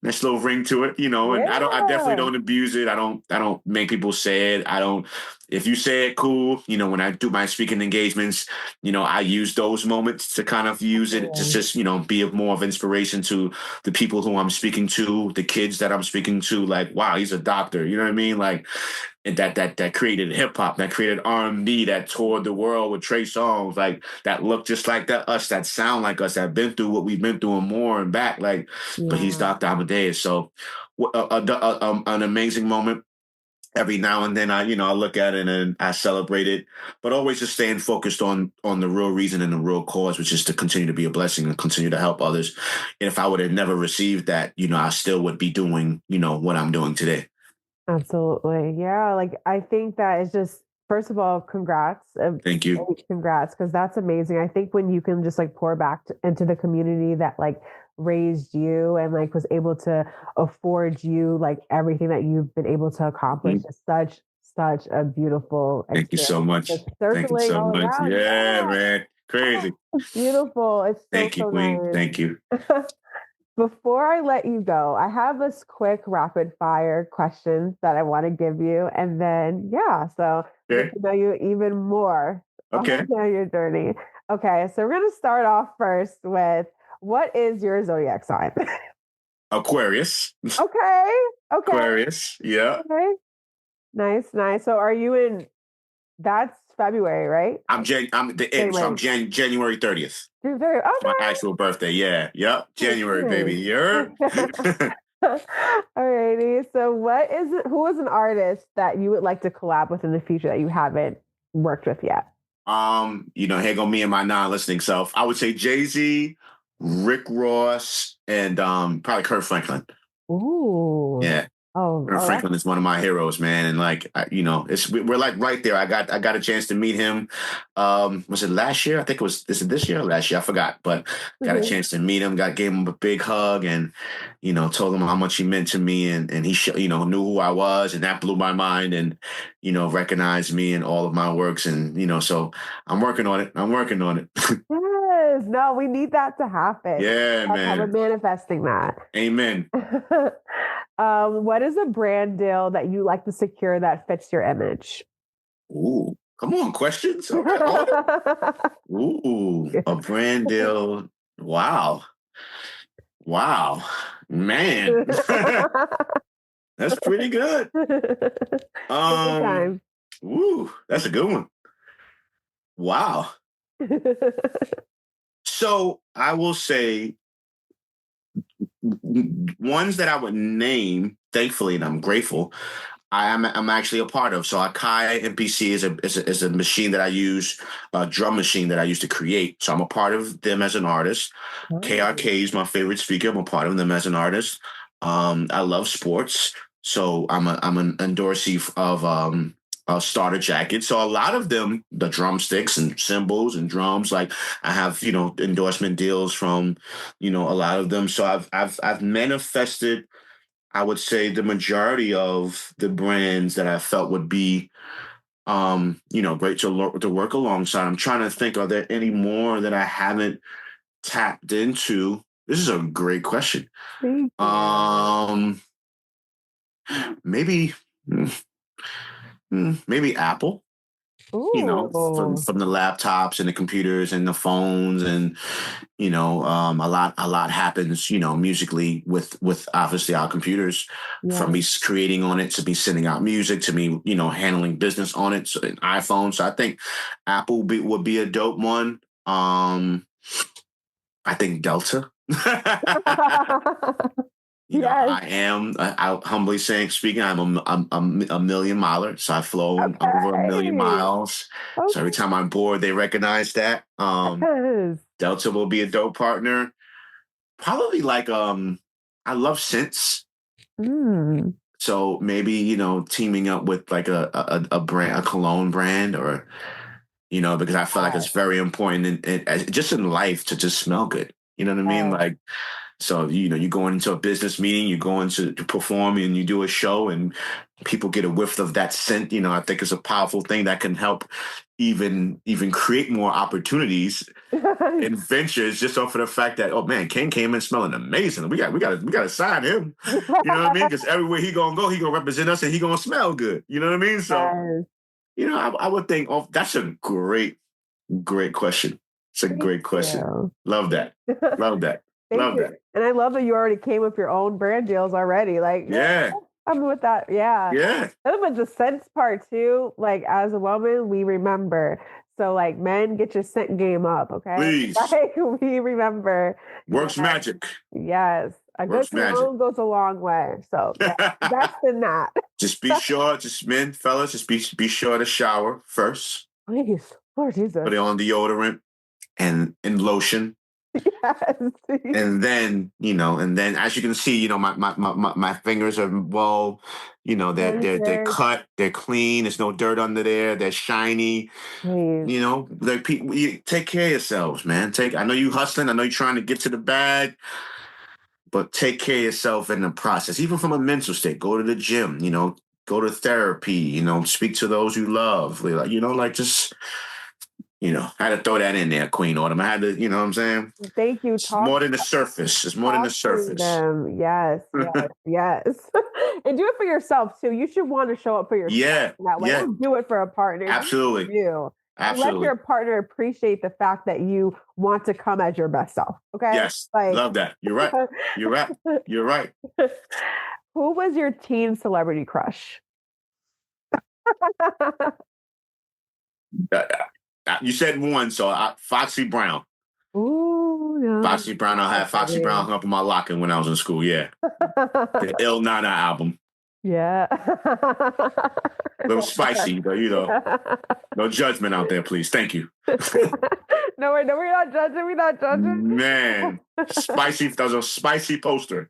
nice little ring to it, and I definitely don't abuse it. I don't make people say it. If you say it, cool. When I do my speaking engagements, I use those moments to kind of use it to just, be more of inspiration to the people who I'm speaking to, the kids that I'm speaking to, like, wow, he's a doctor. You know what I mean? Like, and that created hip hop, that created R&B, that toured the world with TREY songs, like that look just like us, that sound like us, that been through what we've been through and more and back. Like, but he's Dr. Amadeus. So an amazing moment. Every now and then I look at it and I celebrate it, but always just staying focused on the real reason and the real cause, which is to continue to be a blessing and continue to help others. And if I would have never received that, I still would be doing, what I'm doing today. Absolutely. Yeah. Like, I think that is just, first of all, congrats. Thank you. Congrats. Cause that's amazing. I think when you can just like pour back into the community that like raised you and like was able to afford you like everything that you've been able to accomplish is such a beautiful Thank you so much. It's Thank you circulating so all much. around. Yeah, man. Crazy. It's beautiful. It's Thank you, so Queen. nice. Thank you. Before I let you go, I have this quick rapid fire questions that I want to give you. And then, so get to know you even more. Okay. Know your journey. Okay. So we're going to start off first with, what is your zodiac sign? Aquarius. Okay. Aquarius. Yeah. Okay. Nice. So are you in, that's February, right? I'm the end. So I'm January 30th. Okay. My actual birthday. Yeah. Yep. January, baby. Yeah. Alrighty. So who is an artist that you would like to collab with in the future that you haven't worked with yet? Here go me and my non-listening self. I would say Jay-Z, Rick Ross, and probably Kurt Franklin. Ooh. Yeah. Kurt Franklin is one of my heroes, man. And like, we're like right there. I got a chance to meet him. Was it last year? I think is it this year or last year? I forgot, but got a chance to meet him, gave him a big hug and, told him how much he meant to me. And he, knew who I was, and that blew my mind and, recognized me in all of my works. And, so I'm working on it. Yes. No, we need that to happen. Yeah, man. We're manifesting that. Amen. What is a brand deal that you like to secure that fits your image? Ooh, come on, questions. Okay. Ooh, a brand deal. Wow, man, that's pretty good. Ooh, that's a good one. Wow. So I will say ones that I would name, thankfully, and I'm grateful, I'm actually a part of. So Akai MPC is a machine that I use, a drum machine that I use to create. So I'm a part of them as an artist. KRK is my favorite speaker. I'm a part of them as an artist. I love sports. So I'm an endorsee of starter jackets. So a lot of them, the drumsticks and cymbals and drums, like I have, endorsement deals from, a lot of them. So I've manifested, I would say, the majority of the brands that I felt would be, great to work alongside. I'm trying to think, are there any more that I haven't tapped into? This is a great question. Maybe Apple. From Ooh. the laptops and the computers and the phones, and a lot happens, musically with obviously our computers, from Yeah. me creating on it to me sending out music to me, handling business on it. So an iPhone. So I think would be a dope one. I think Delta. Yes. I humbly speaking, I'm a million miler. So I've flown over a million Okay. miles. So every Okay. time I'm bored, they recognize that. Yes. Delta will be a dope partner. Probably like, I love synths. Mm. So maybe, teaming up with like a brand, a cologne brand, or, because I feel like it's very important just in life to just smell good. You know what I mean? Yes. Like, so, you go into a business meeting, you go into to perform and you do a show and people get a whiff of that scent. I think it's a powerful thing that can help even create more opportunities and ventures, just off of the fact that, oh man, Ken came in smelling amazing. We got to sign him. You know what I mean? Because everywhere he gonna go, he gonna represent us and he gonna smell good. You know what I mean? So, Yes. I would think, oh, that's a great question. It's a Thank great question. you. Love that. Love that. Thank Love you. that. And I love that you already came with your own brand deals already. Like, yeah, Yeah. I'm with that. Yeah. Yeah. But the sense part too, like as a woman, we remember. So like men, get your scent game up, okay? Please. Like we remember. Works Yes. magic. Yes. A good Works magic. cologne goes a long way. So yeah, best in that. Just be sure, men, fellas, just be sure to shower first. Please. Lord Jesus. Put it on deodorant and lotion. Yes. And then as you can see, my fingers are well, they're Manicured. cut, they're clean, there's no dirt under there, they're shiny. Please. Like, people, you take care of yourselves, man. I know you hustling, I know you're trying to get to the bag, but take care of yourself in the process. Even from a mental state, go to the gym, go to therapy, speak to those you love. Like just, I had to throw that in there, Queen Autumn. I had to, you know what I'm saying? Thank you. It's more than the surface. It's more than the Talk to surface. them. Yes, yes, yes. And do it for yourself too. You should want to show up for yourself Yeah, in that way. yeah, Don't do it for a partner. Do it for absolutely, you. And let absolutely. your partner appreciate the fact that you want to come as your best self. Okay. Yes, Like, love that. You're right. You're right. You're right. who was your teen celebrity crush? Uh, you said one, so Foxy Brown. Ooh, no. Foxy Brown. I had Foxy Brown hung up in my locker when I was in school. Yeah, the Il Nana album. Yeah. A little spicy, but no judgment out there, please. Thank you. No, we're not judging. We're not judging. Man, spicy. That was a spicy poster.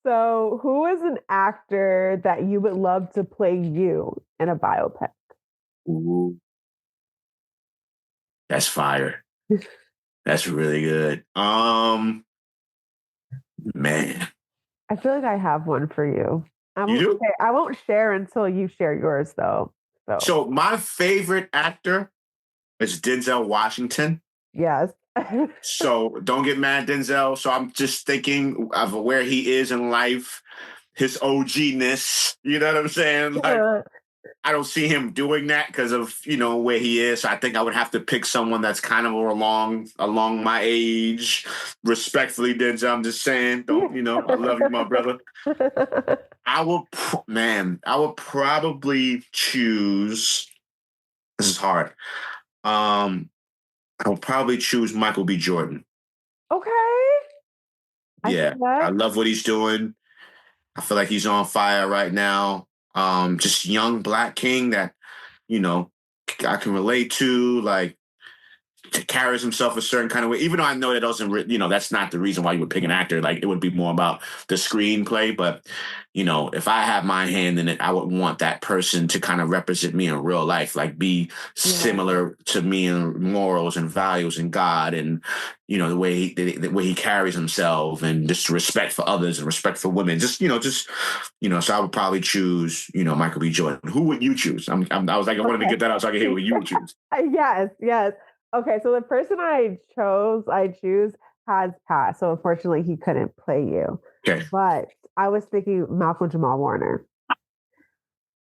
So, who is an actor that you would love to play you in a biopic? Ooh, that's fire. That's really good. Man, I feel like I have one for you. you do? I won't share until you share yours, though. So, So my favorite actor is Denzel Washington. yes. So don't get mad, Denzel. So I'm just thinking of where he is in life, his OG-ness. You know what I'm saying? Like, I don't see him doing that because of, where he is. So I think I would have to pick someone that's kind of along my age. Respectfully, Denzel, I'm just saying. Don't, I love you, my brother. I would probably choose. This is hard. I would probably choose Michael B. Jordan. Okay. Yeah, I love what he's doing. I feel like he's on fire right now. Just young black king that, you know, I can relate to, like, carries himself a certain kind of way, even though I know that doesn't, that's not the reason why you would pick an actor. Like, it would be more about the screenplay. But, if I have my hand in it, I would want that person to kind of represent me in real life, like be similar to me in morals and values and God, and, the way he carries himself, and just respect for others and respect for women. So I would probably choose, Michael B. Jordan. Who would you choose? I was like, I wanted to get that out so I can hear what you would choose. Yes, yes. Okay, so the person I choose has passed. So unfortunately, he couldn't play you. Okay. But I was thinking Malcolm Jamal Warner.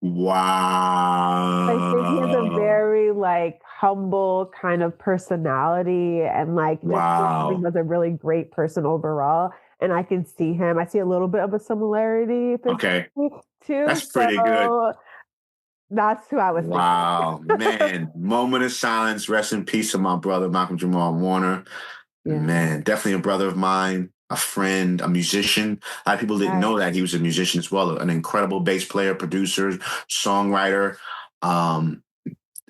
I think he has a Wow. very like humble kind of personality and like just Wow. was a really great person overall. And I can see him. I see a little bit of a similarity Okay. physically too. That's pretty good. So that's who I was thinking. Wow, man. Moment of silence. Rest in peace to my brother, Malcolm Jamal Warner. Yeah. Man, definitely a brother of mine, a friend, a musician. A lot of people didn't I know that he was a musician as well. An incredible bass player, producer, songwriter. Um,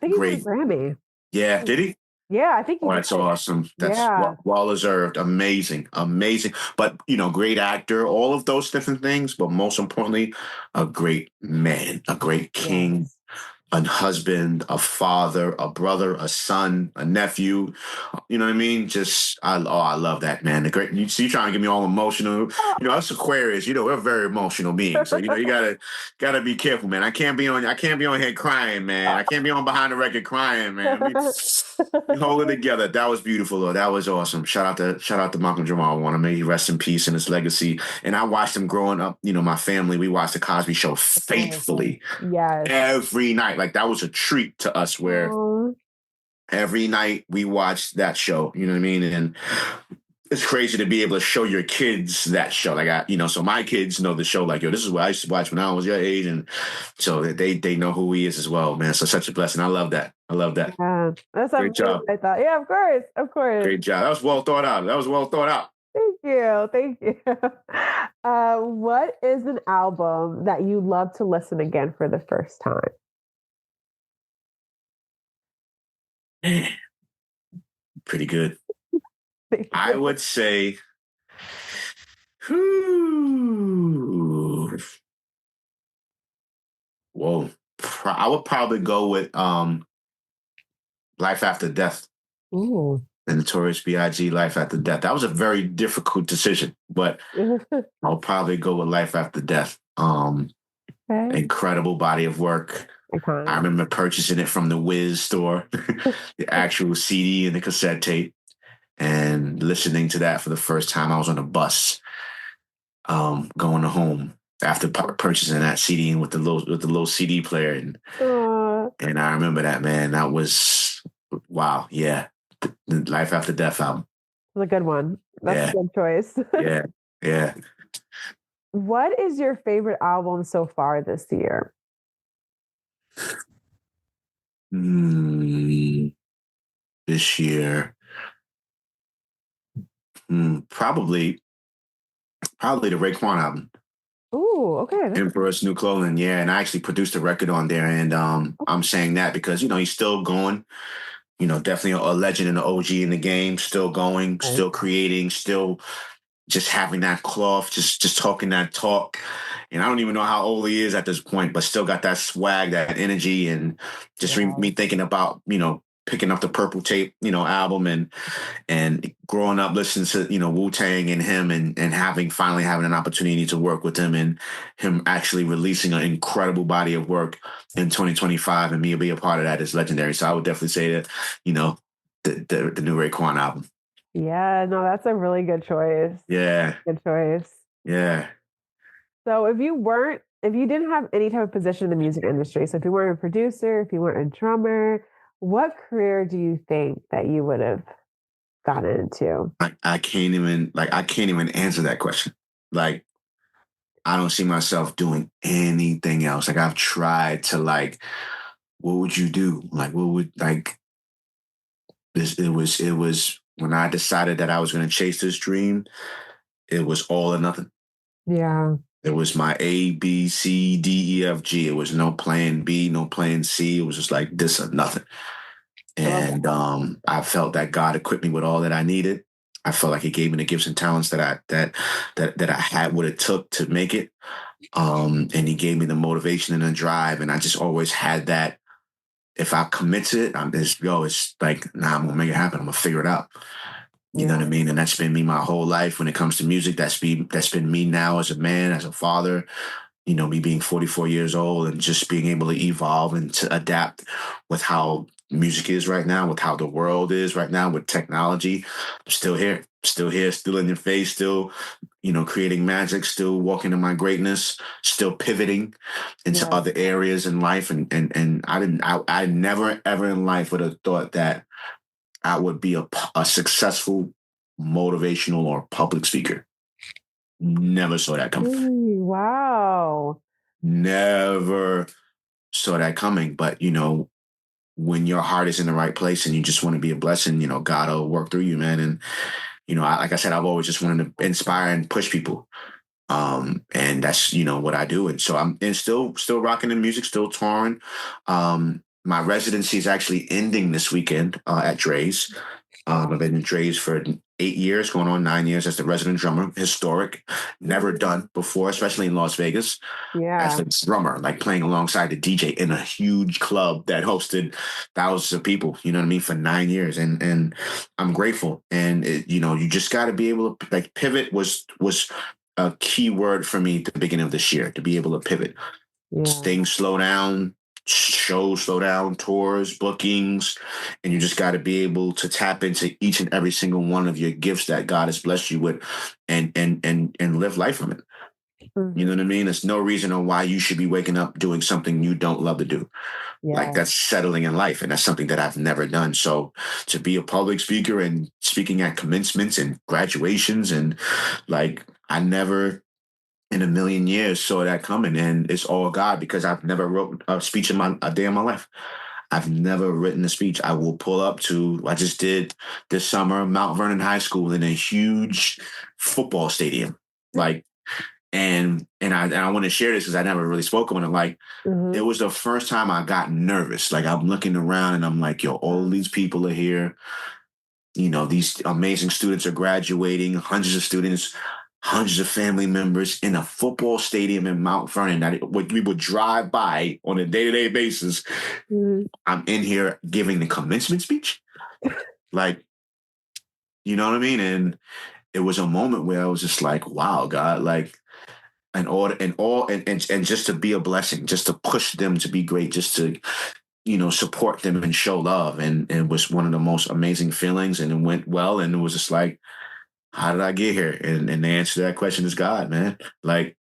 think he won a great. Grammy. Yeah, did he? Yeah, I think he Oh, did. that's awesome. That's Yeah. well deserved. Amazing. Amazing. But, great actor, all of those different things. But most importantly, a great man, a great king, Yes. a husband, a father, a brother, a son, a nephew. You know what I mean? I love that, man. The great, you see, you trying to get me all emotional. Us Aquarius, we're very emotional beings. So you gotta be careful, man. I can't be on here crying, man. I can't be on behind the record crying, man. We hold it together. That was beautiful, though. That was awesome. Shout out to Malcolm Jamal Warner. May he rest in peace in his legacy. And I watched him growing up. My family, we watched the Cosby Show Oh, faithfully yes. every night. Like that was a treat to us where Oh, every night we watched that show. You know what I mean? And it's crazy to be able to show your kids that show. Like so my kids know the show. Like, yo, this is what I used to watch when I was your age, and so they know who he is as well, man. So such a blessing. I love that. I love that. yeah. That's Great amazing. job. I thought. Yeah, of course. Of course. Great job. That was well thought out. That was well thought out. Thank you. Thank you. What is an album that you love to listen again for the first time? Man, pretty good. Thank I you. would say, whew, whoa. I would probably go with Life After Death. Ooh. The Notorious B.I.G. Life After Death. That was a very difficult decision, but I'll probably go with Life After Death. Okay. Incredible body of work. I Iconic. remember purchasing it from the Wiz store, the actual CD and the cassette tape, and listening to that for the first time. I was on a bus, going home after purchasing that CD with the little CD player, Uh, and I remember that, man. That was wow. Yeah, the Life After Death album. that's a good one. That's a Yeah, good choice. yeah, yeah. What is your favorite album so far this year? Mm, this year, probably the Raekwon album, Ooh, okay. Emperor's New Clothing. Yeah, and I actually produced a record on there, and I'm saying that because he's still going. Definitely a legend and an OG in the game, still going, Nice. still creating, still just having that cloth, just talking that talk. And I don't even know how old he is at this point, but still got that swag, that energy, and just Yeah. me thinking about picking up the Purple Tape album and growing up listening to Wu Tang and him and finally having an opportunity to work with him and him actually releasing an incredible body of work in 2025 and me be a part of that is legendary. So I would definitely say that the new Raekwon album. Yeah, no, that's a really good choice. Yeah, Good choice. yeah. So if you didn't have any type of position in the music industry, so if you weren't a producer, if you weren't a drummer, what career do you think that you would have gotten into? I can't even answer that question. Like I don't see myself doing anything else. Like I've tried to what would you do? Like what would this it was when I decided that I was going to chase this dream, it was all or nothing. Yeah. It was my A, B, C, D, E, F, G. It was no plan B, no plan C. It was just like this or nothing. I love that. And I felt that God equipped me with all that I needed. I felt like He gave me the gifts and talents that I had what it took to make it. And He gave me the motivation and the drive. And I just always had that. If I commit to it, it's like, nah, I'm gonna make it happen. I'm gonna figure it out. You know what I Yeah. mean? And that's been me my whole life when it comes to music. That's been me now as a man, as a father, me being 44 years old and just being able to evolve and to adapt with how music is right now, with how the world is right now, with technology. I'm still here, still in your face, still creating magic, still walking in my greatness, still pivoting into Yes. other areas in life. And I never ever in life would have thought that I would be a successful motivational or public speaker. Never saw that coming. Really? Wow. Never saw that coming. But, when your heart is in the right place and you just want to be a blessing, God will work through you, man. And, like I said, I've always just wanted to inspire and push people. And that's, what I do. And so I'm and still rocking the music, still touring. My residency is actually ending this weekend at TREY's. I've been in TREY's for 8 years, going on 9 years as the resident drummer. Historic, never done before, especially in Las Vegas. As Yeah. the drummer, like playing alongside the DJ in a huge club that hosted thousands of people, you know what I mean, for 9 years. And I'm grateful. And you just got to be able to, like, pivot was a key word for me at the beginning of this year, to be able to pivot. Yeah. Things slow down, shows slow down, tours, bookings, and you just got to be able to tap into each and every single one of your gifts that God has blessed you with, and live life from it. You know Mhm. what I mean? There's no reason on why you should be waking up doing something you don't love to do. Like, Yeah. that's settling in life, and that's something that I've never done. So to be a public speaker and speaking at commencements and graduations, and like, I never in a million years saw that coming, and it's all God, because I've never wrote a speech in a day of my life. I've never written a speech. I will pull up to. I just did this summer Mount Vernon High School in a huge football stadium, like, and I want to share this because I never really spoke on it. Like, it Mhm. was the first time I got nervous. Like, I'm looking around and I'm like, yo, all these people are here. These amazing students are graduating, hundreds of students, hundreds of family members in a football stadium in Mount Vernon that we would drive by on a day-to-day basis. Mhm. I'm in here giving the commencement speech. Like, you know what I mean? And it was a moment where I was just like, wow, God, like, and just to be a blessing, just to push them to be great, just to, support them and show love. And it was one of the most amazing feelings, and it went well. And it was just like, how did I get here? And the answer to that question is God, man. Like,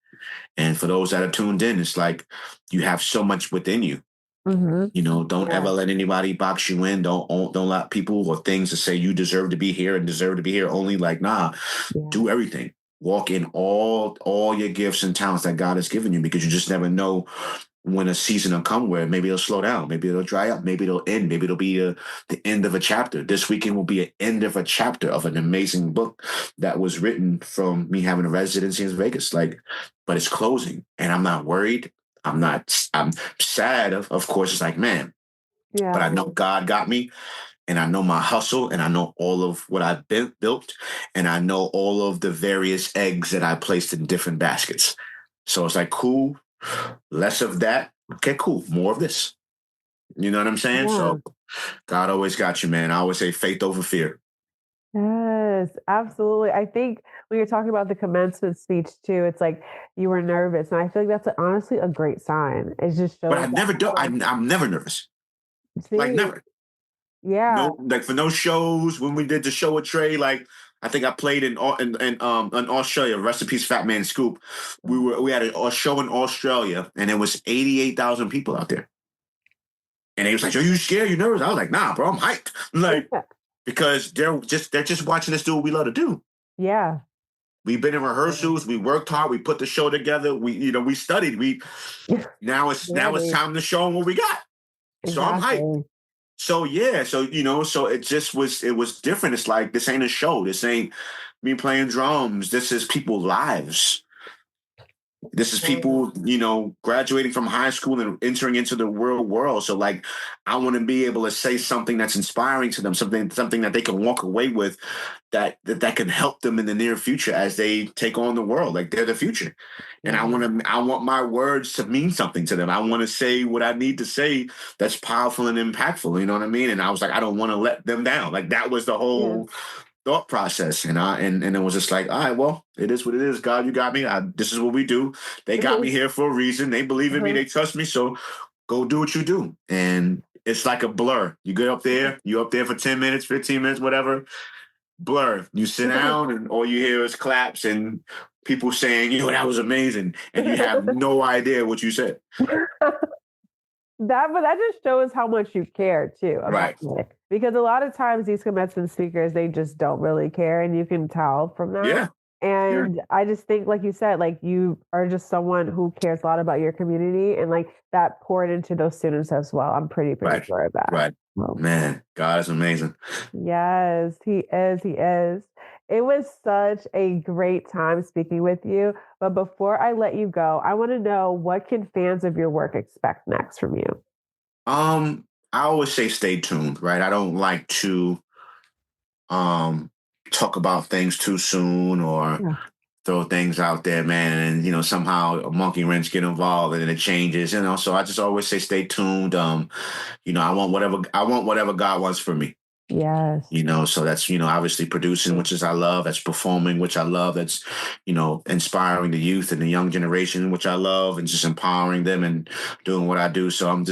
and for those that are tuned in, it's like, you have so much within you. Mhm. Don't Yeah. ever let anybody box you in. Don't let people or things to say you deserve to be here and deserve to be here only. Like, nah, Yeah. do everything. Walk in all your gifts and talents that God has given you, because you just never know when a season will come where maybe it'll slow down, maybe it'll dry up, maybe it'll end, maybe it'll be the end of a chapter. This weekend will be an end of a chapter of an amazing book that was written from me having a residency in Vegas. Like, but it's closing, and I'm not worried. I'm sad, of course. It's like, man, but Yeah. I know God got me, and I know my hustle, and I know all of what I've built, and I know all of the various eggs that I placed in different baskets. So it's like, cool, less of that. Okay, cool, more of this. You know what I'm saying? Yeah. So God always got you, man. I always say faith over fear. Yes, absolutely. I think when you're talking about the commencement speech too, it's like you were nervous, and I feel like that's honestly a great sign. It just But shows I that never do. I'm never nervous. Like, see, never. yeah. No, like, for no shows. When we did the show with Trey, like, I think I played in Australia. Rest in peace, Fat Man Scoop. We had a show in Australia, and it was 88,000 people out there. And he was like, "Are you scared? You nervous?" I was like, "Nah, bro, I'm hyped." Like, because they're just watching us do what we love to do. Yeah. We've been in rehearsals. We worked hard. We put the show together. We studied. We now it's Ready. time to show them what we got. So I'm hyped. Exactly. So yeah, so it was different. It's like, this ain't a show. This ain't me playing drums. This is people lives. This is Right. people, graduating from high school and entering into the real world. So, like, I want to be able to say something that's inspiring to them, something that they can walk away with, that can help them in the near future as they take on the world. Like, they're the future. And Yeah. I want my words to mean something to them. I want to say what I need to say that's powerful and impactful. You know what I mean? And I was like, I don't want to let them down. Like, that was the Yeah. whole thought process. And it was just like, all right, well, it is what it is. God, you got me. This is what we do. They got me here for a reason. They believe in me. Uh-huh. They trust me. So go do what you do. And it's like a blur. You get up there, you up there for 10 minutes, 15 minutes, whatever. blur. You sit down and all you hear is claps and people saying, that was amazing. And you have no idea what you said. But that just shows how much you care too about Right. it. Because a lot of times these commencement speakers, they just don't really care, and you can tell from that. Yeah. And I just think, like you said, like you are just someone who cares a lot about your community, and like that poured into those students as well. I'm pretty sure of that. Right. Well, Man, God is amazing. yes, he is. He is. It was such a great time speaking with you. But before I let you go, I want to know, what can fans of your work expect next from you? I always say stay tuned, right? I don't like to talk about things too soon or Yeah. throw things out there, man, and somehow a monkey wrench get involved and then it changes, so I just always say stay tuned. I want whatever God wants for me. Yes. So that's, obviously producing, which is I love, that's performing, which I love, that's, inspiring the youth and the young generation, which I love, and just empowering them and doing what I do. So I'm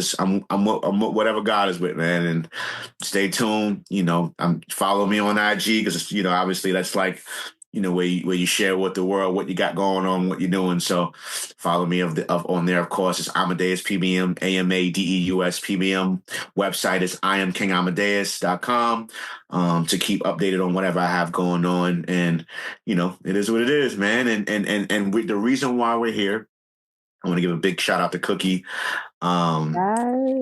whatever God is with, man. And stay tuned, follow me on IG, because, obviously that's like, where you share with the world what you got going on, what you're doing. So follow me on there. Of course, it's Amadeus PBM, Amadeus PBM. Website is IamKingAmadeus.com to keep updated on whatever I have going on. And, it is what it is, man. And the reason why we're here, I want to give a big shout out to Cookie. Yes.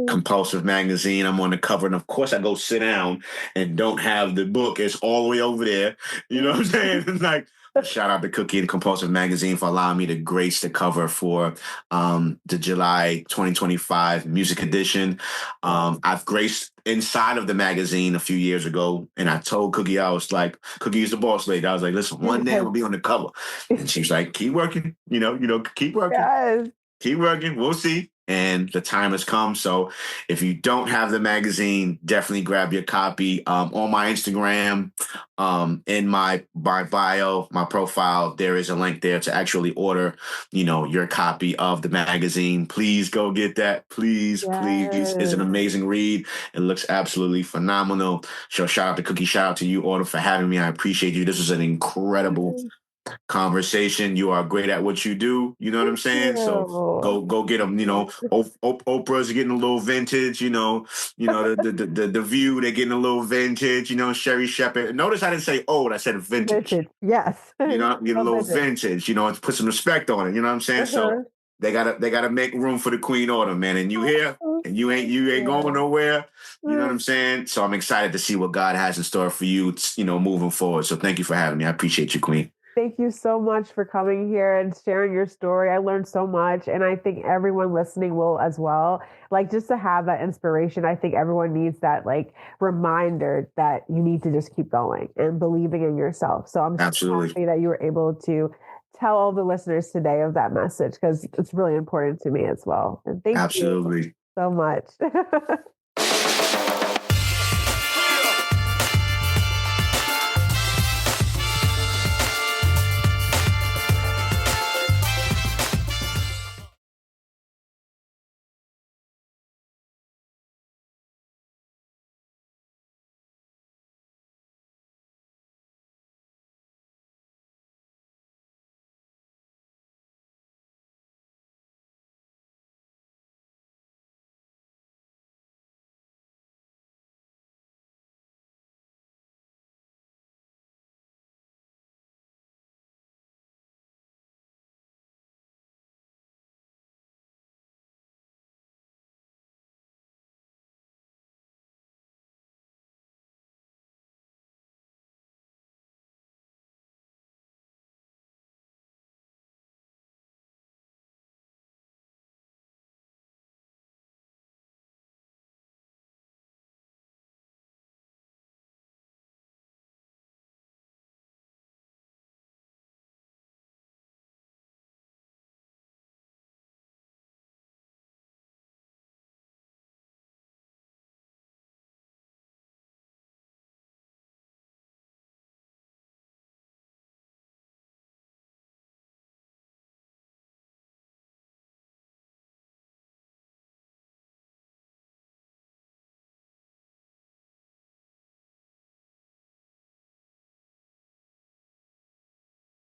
Compulsive Magazine. I'm on the cover, and of course I go sit down and don't have the book. It's all the way over there. You know what I'm saying? It's like, shout out to Cookie and Compulsive Magazine for allowing me to grace the cover for the July 2025 music edition. I've graced inside of the magazine a few years ago, and I told Cookie, I was like, Cookie's the boss lady. I was like, listen, one day I'll be on the cover. And she's like, keep working, keep working. Yes. Keep working. We'll see. And the time has come. So if you don't have the magazine, definitely grab your copy. On my Instagram, in my bio, my profile, there is a link there to actually order, your copy of the magazine. Please go get that. Please. It's an amazing read. It looks absolutely phenomenal. So shout out to Cookie. Shout out to you, Autumn, for having me. I appreciate you. This was an incredible conversation. You are great at what you do. You know what I'm saying? So go get them. Oprah's getting a little vintage. The View, they're getting a little vintage. Sherry Shepherd. Notice I didn't say old. I said vintage. Yes. Get a little vintage. And put some respect on it. You know what I'm saying? So they gotta make room for the Queen Autumn, man. And you here, and you ain't going nowhere. You know what I'm saying? So I'm excited to see what God has in store for you. Moving forward. So thank you for having me. I appreciate you, Queen. Thank you so much for coming here and sharing your story. I learned so much, and I think everyone listening will as well. Like, just to have that inspiration, I think everyone needs that reminder that you need to just keep going and believing in yourself. So I'm so happy that you were able to tell all the listeners today of that message, because it's really important to me as well. And thank you so much.